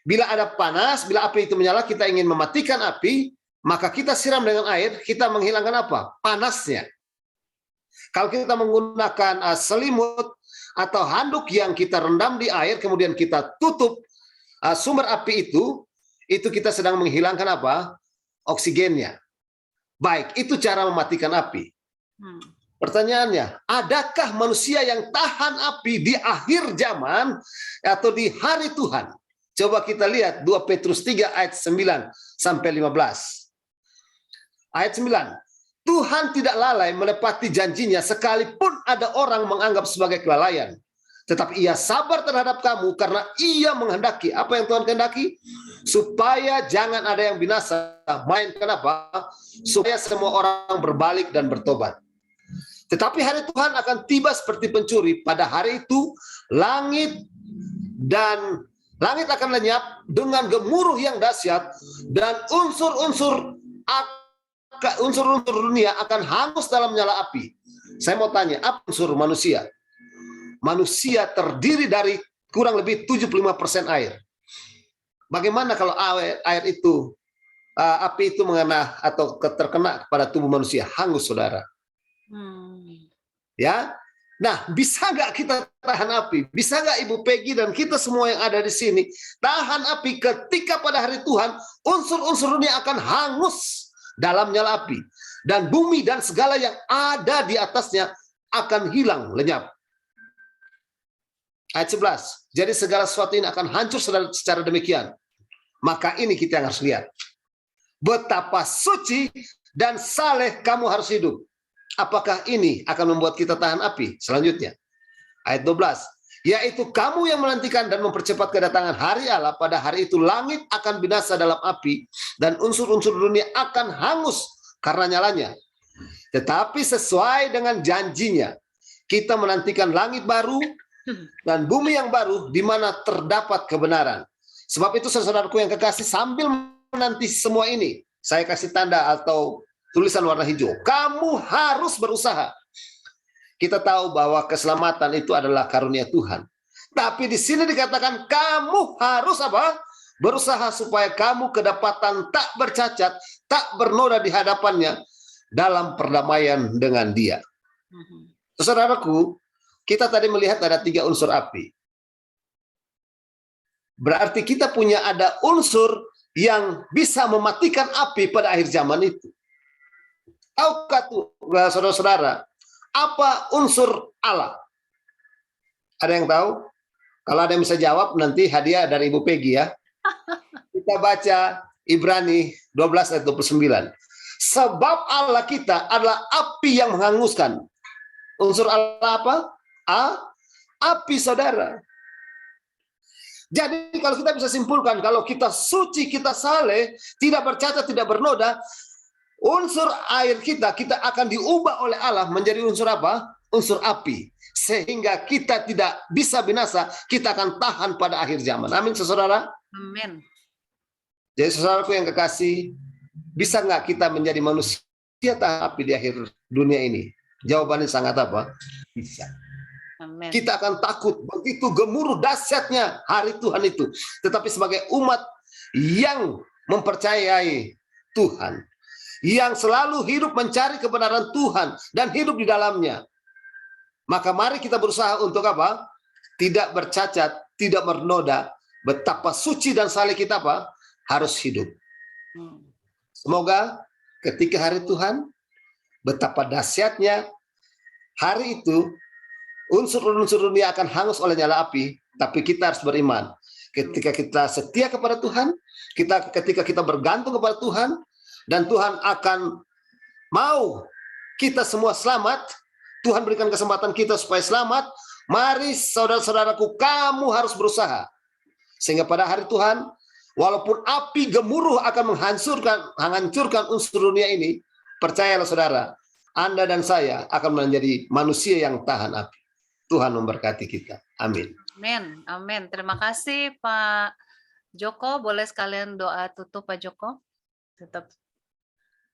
Bila ada panas, bila api itu menyala, kita ingin mematikan api, maka kita siram dengan air, kita menghilangkan apa? Panasnya. Kalau kita menggunakan selimut atau handuk yang kita rendam di air, kemudian kita tutup sumber api itu kita sedang menghilangkan apa? Oksigennya. Baik, itu cara mematikan api. Pertanyaannya, adakah manusia yang tahan api di akhir zaman atau di hari Tuhan? Coba kita lihat 2 Petrus 3 ayat 9 sampai 15. Ayat 9. Tuhan tidak lalai menepati janjinya sekalipun ada orang menganggap sebagai kelalaian. Tetapi ia sabar terhadap kamu karena ia menghendaki. Apa yang Tuhan kehendaki? Supaya jangan ada yang binasa, melainkan apa? Supaya semua orang berbalik dan bertobat. Tetapi hari Tuhan akan tiba seperti pencuri. Pada hari itu, langit akan lenyap dengan gemuruh yang dahsyat, dan unsur-unsur dunia akan hangus dalam nyala api. Saya mau tanya, apa unsur manusia? Manusia terdiri dari kurang lebih 75% air. Bagaimana kalau air itu, api itu mengena atau terkena kepada tubuh manusia? Hangus, saudara. Ya, nah, bisa nggak kita tahan api? Bisa nggak Ibu Peggy dan kita semua yang ada di sini tahan api ketika pada hari Tuhan unsur-unsur dunia akan hangus dalam nyala api, dan bumi dan segala yang ada di atasnya akan hilang lenyap. Ayat 11. Jadi segala sesuatu ini akan hancur secara demikian. Maka ini kita yang harus lihat. Betapa suci dan saleh kamu harus hidup. Apakah ini akan membuat kita tahan api? Selanjutnya. Ayat 12. Yaitu kamu yang menantikan dan mempercepat kedatangan hari Allah. Pada hari itu langit akan binasa dalam api, dan unsur-unsur dunia akan hangus karena nyalanya. Tetapi sesuai dengan janjinya, kita menantikan langit baru dan bumi yang baru di mana terdapat kebenaran. Sebab itu saudaraku yang kekasih, sambil menanti semua ini, saya kasih tanda atau tulisan warna hijau. Kamu harus berusaha. Kita tahu bahwa keselamatan itu adalah karunia Tuhan. Tapi di sini dikatakan kamu harus apa? Berusaha supaya kamu kedapatan tak bercacat, tak bernoda di hadapannya dalam perdamaian dengan Dia. Saudaraku, kita tadi melihat ada 3 unsur api. Berarti kita punya ada unsur yang bisa mematikan api pada akhir zaman itu. Tahukah saudara-saudara, apa unsur Allah? Ada yang tahu? Kalau ada yang bisa jawab, nanti hadiah dari Ibu Peggy ya. Kita baca Ibrani 12 ayat 29. Sebab Allah kita adalah api yang menghanguskan. Unsur Allah apa? Api, saudara. Jadi kalau kita bisa simpulkan, kalau kita suci, kita saleh, tidak bercacat, tidak bernoda, unsur air kita akan diubah oleh Allah menjadi unsur apa? Unsur api. Sehingga kita tidak bisa binasa, kita akan tahan pada akhir zaman. Amin, saudara. Amin. Jadi saudaraku yang kekasih, bisa nggak kita menjadi manusia tahan api di akhir dunia ini? Jawabannya sangat apa? Bisa. Amin. Kita akan takut begitu gemuruh dahsyatnya hari Tuhan itu. Tetapi sebagai umat yang mempercayai Tuhan, yang selalu hidup mencari kebenaran Tuhan dan hidup di dalamnya, maka mari kita berusaha untuk apa? Tidak bercacat, tidak bernoda. Betapa suci dan saleh kita apa? Harus hidup. Semoga ketika hari Tuhan, betapa dahsyatnya hari itu, unsur-unsur dunia akan hangus oleh nyala api, tapi kita harus beriman. Ketika kita setia kepada Tuhan, ketika kita bergantung kepada Tuhan, dan Tuhan akan mau kita semua selamat, Tuhan berikan kesempatan kita supaya selamat, mari saudara-saudaraku, kamu harus berusaha. Sehingga pada hari Tuhan, walaupun api gemuruh akan menghancurkan unsur dunia ini, percayalah saudara, Anda dan saya akan menjadi manusia yang tahan api. Tuhan memberkati kita. Amin. Amin. Amin. Terima kasih Pak Joko. Boleh sekalian doa tutup Pak Joko? Tetap.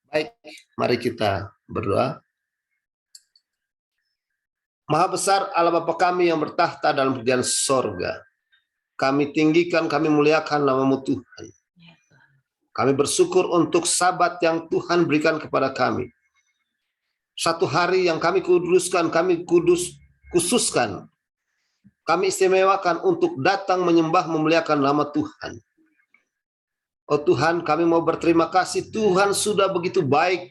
Baik, mari kita berdoa. Maha besar Allah Bapa kami yang bertahta dalam kerajaan sorga. Kami tinggikan, kami muliakan nama-Mu Tuhan. Kami bersyukur untuk Sabat yang Tuhan berikan kepada kami. Satu hari yang kami kuduskan, kami khususkan, kami istimewakan untuk datang menyembah memuliakan nama Tuhan. Oh Tuhan, kami mau berterima kasih, Tuhan sudah begitu baik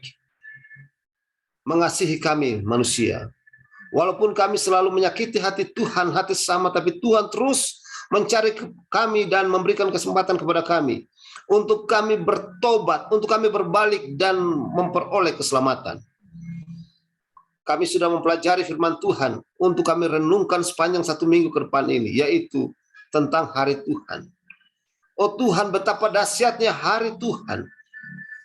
mengasihi kami manusia. Walaupun kami selalu menyakiti hati Tuhan, hati sesama, tapi Tuhan terus mencari kami dan memberikan kesempatan kepada kami untuk kami bertobat, untuk kami berbalik dan memperoleh keselamatan. Kami sudah mempelajari firman Tuhan untuk kami renungkan sepanjang 1 minggu ke depan ini, yaitu tentang hari Tuhan. Oh Tuhan, betapa dahsyatnya hari Tuhan.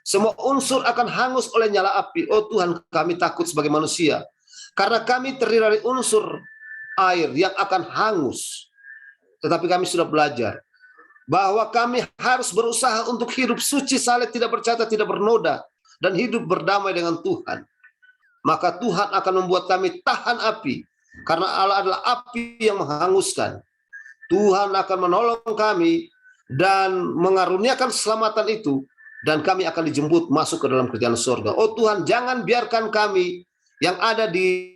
Semua unsur akan hangus oleh nyala api. Oh Tuhan, kami takut sebagai manusia, karena kami terdiri dari unsur air yang akan hangus. Tetapi kami sudah belajar bahwa kami harus berusaha untuk hidup suci, saleh, tidak bercacat, tidak bernoda, dan hidup berdamai dengan Tuhan. Maka Tuhan akan membuat kami tahan api, karena Allah adalah api yang menghanguskan. Tuhan akan menolong kami dan mengaruniakan keselamatan itu, dan kami akan dijemput masuk ke dalam kerajaan surga. Oh Tuhan, jangan biarkan kami yang ada di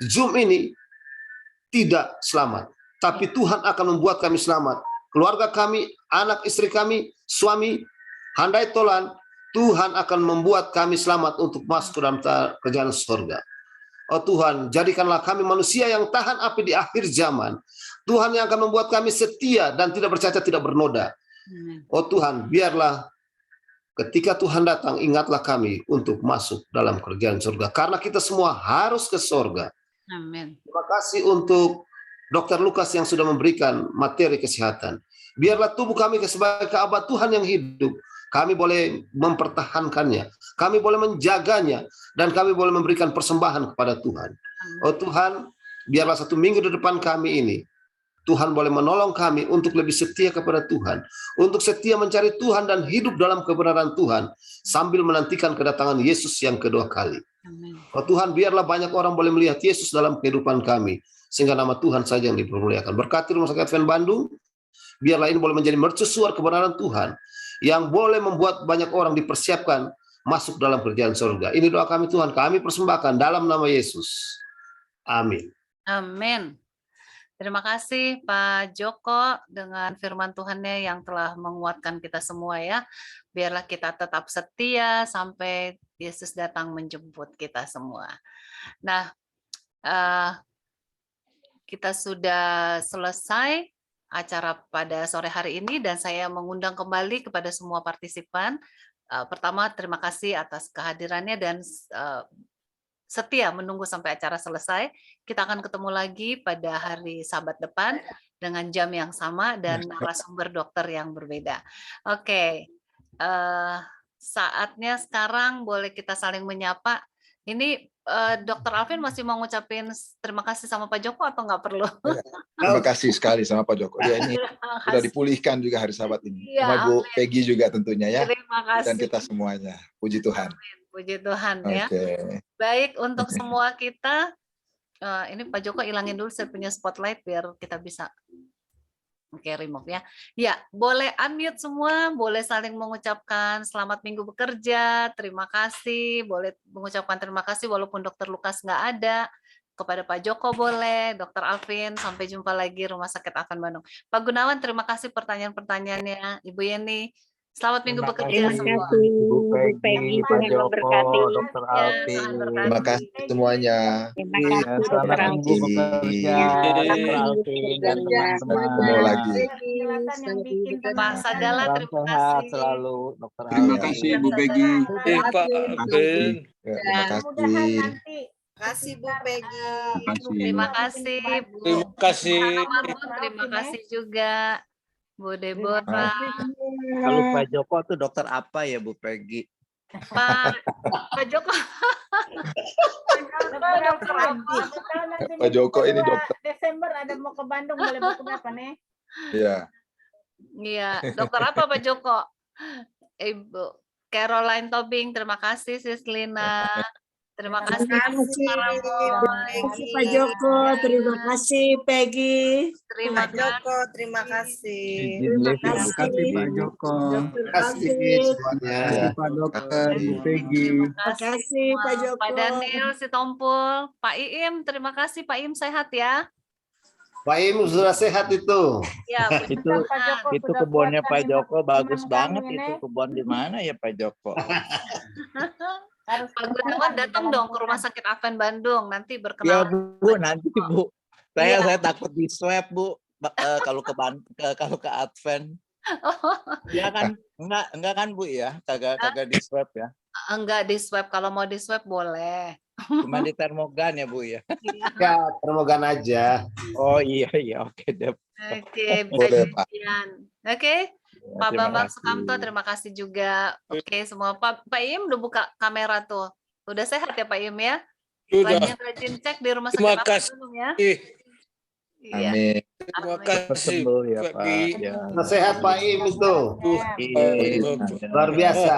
Zoom ini tidak selamat, tapi Tuhan akan membuat kami selamat. Keluarga kami, anak istri kami, suami, handai tolan, Tuhan akan membuat kami selamat untuk masuk ke dalam kerajaan surga. Oh Tuhan, jadikanlah kami manusia yang tahan api di akhir zaman. Tuhan yang akan membuat kami setia dan tidak bercacat, tidak bernoda. Oh Tuhan, biarlah ketika Tuhan datang, ingatlah kami untuk masuk dalam kerajaan surga. Karena kita semua harus ke surga. Amin. Terima kasih untuk Dr. Lukas yang sudah memberikan materi kesehatan. Biarlah tubuh kami sebagai keabad Tuhan yang hidup. Kami boleh mempertahankannya, kami boleh menjaganya, dan kami boleh memberikan persembahan kepada Tuhan. Oh Tuhan, biarlah 1 minggu di depan kami ini, Tuhan boleh menolong kami untuk lebih setia kepada Tuhan, untuk setia mencari Tuhan dan hidup dalam kebenaran Tuhan, sambil menantikan kedatangan Yesus yang kedua kali. Oh Tuhan, biarlah banyak orang boleh melihat Yesus dalam kehidupan kami, sehingga nama Tuhan saja yang dipermuliakan. Berkati Rumah Sakit Advent Bandung, biarlah ini boleh menjadi mercusuar kebenaran Tuhan, yang boleh membuat banyak orang dipersiapkan masuk dalam kerajaan surga. Ini doa kami Tuhan, kami persembahkan dalam nama Yesus. Amin. Amin. Terima kasih Pak Joko dengan firman Tuhannya yang telah menguatkan kita semua ya. Biarlah kita tetap setia sampai Yesus datang menjemput kita semua. Nah, kita sudah selesai acara pada sore hari ini dan saya mengundang kembali kepada semua partisipan. Pertama, terima kasih atas kehadirannya dan setia menunggu sampai acara selesai. Kita akan ketemu lagi pada hari Sabat depan dengan jam yang sama dan narasumber dokter yang berbeda. Oke, saatnya sekarang boleh kita saling menyapa. Ini Dokter Alvin masih mau ngucapin terima kasih sama Pak Joko atau nggak perlu? Terima kasih sekali sama Pak Joko. Ya, ini sudah dipulihkan juga hari Sabat ini. Ya, sama Bu Peggy juga tentunya ya. Terima kasih. Dan kita semuanya. Puji Tuhan. Puji Tuhan ya. Okay. Baik, untuk semua kita, ini Pak Joko ilangin dulu saya punya spotlight biar kita bisa. Oke, remove ya. Ya, boleh unmute semua, boleh saling mengucapkan selamat minggu bekerja, terima kasih, boleh mengucapkan terima kasih walaupun Dokter Lukas nggak ada, kepada Pak Joko boleh, Dokter Alvin, sampai jumpa lagi Rumah Sakit Advent Bandung. Pak Gunawan, terima kasih pertanyaan-pertanyaannya. Ibu Yeni, Selamat minggu Terima bekerja kasih, semua. Bu Peggy, Pak Pak Joko, Dr. Ya, Alvin. Tuhan Terima berkati. kasih semuanya. Iya, selamat minggu bekerja, Dr. Alvin dan Sampai ketemu teman-teman. lagi. Penjelasan yang bikin Pak tenang. Sagala, Salam terima sehat kasih. selalu, Dr. Terima Alvin. kasih Bu Peggy. Pak Alvin. Ya, terima Mudah-mudahan kasih. nanti Kasih Bu Peggy. Terima kasih, Bu. Terima kasih. Sama Bu, terima kasih juga. Bu Deborah, Kalau Pak Joko tuh dokter apa ya, Bu Peggy? Pak Joko. Dokter apa? Pak Joko ini dokter. Desember ada mau ke Bandung, boleh buku berapa nih? Iya. Iya, dokter apa Pak Joko? Ibu Caroline Tobing, terima kasih Sis Lina. Terima kasih Pak Joko, terima kasih Peggy. Terima Pak Joko, terima kasih. Terima Terima kasih Pak Joko. Dr. Terima kasih Alvin. semuanya. Ya. Pak Dokter, Bu Peggy. Terima kasih Pak Joko. Pak Daniel Sitompul, Pak Iim, terima kasih Pak Iim, sehat ya. Pak Im sudah sehat itu. Ya, Itu Pak Joko itu sudah kebunnya kuatkan Pak Joko bagus iman banget kami, itu Nek. kebun di mana ya Pak Joko? Harus Pak Gunawan datang dong ke Rumah Sakit Advent Bandung, nanti Ya berkenalan. Bu, nanti Bu. Iya. Saya takut di swab Bu. Kalau kalau ke Advent. Ya kan enggak kan Bu ya? Kagak di swab ya. Enggak di swab, kalau mau di swab boleh. Cuma di termogan ya Bu ya. Ya, termogan aja. Oh iya oke deh. Oke, bisa Boleh, Pak. janjian. Oke, Pak terima Bambang kasih. Sukamto, terima kasih juga. Oke, semua Pak Im udah buka kamera tuh. Udah sehat ya Pak Im ya? Sudah. Rajin-rajin cek di Rumah Sakit Terima Advent kasih. Bandung ya. Amin. Iya. Terima Amin. kasih. Sembuh ya Pak. Peggy. Ya. Sehat Pak Im itu. Luar biasa.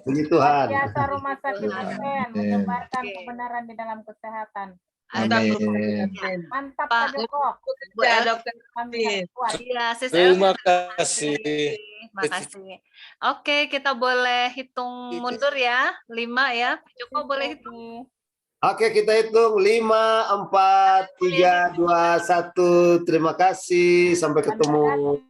Puji Tuhan. biasa Rumah Sakit Advent menyebarkan Oke. kebenaran di dalam kesehatan. Ada Amin. Mantap Pak. Pak Joko. Bu Dokter. Kami harus kuat. Iya, Sis Terima Elsa, kasih. makasih. Oke, kita boleh hitung mundur ya. 5 ya. Pak Joko boleh hitung. Oke, kita hitung 5, 4, 3, 2, 1. Terima kasih. Sampai ketemu.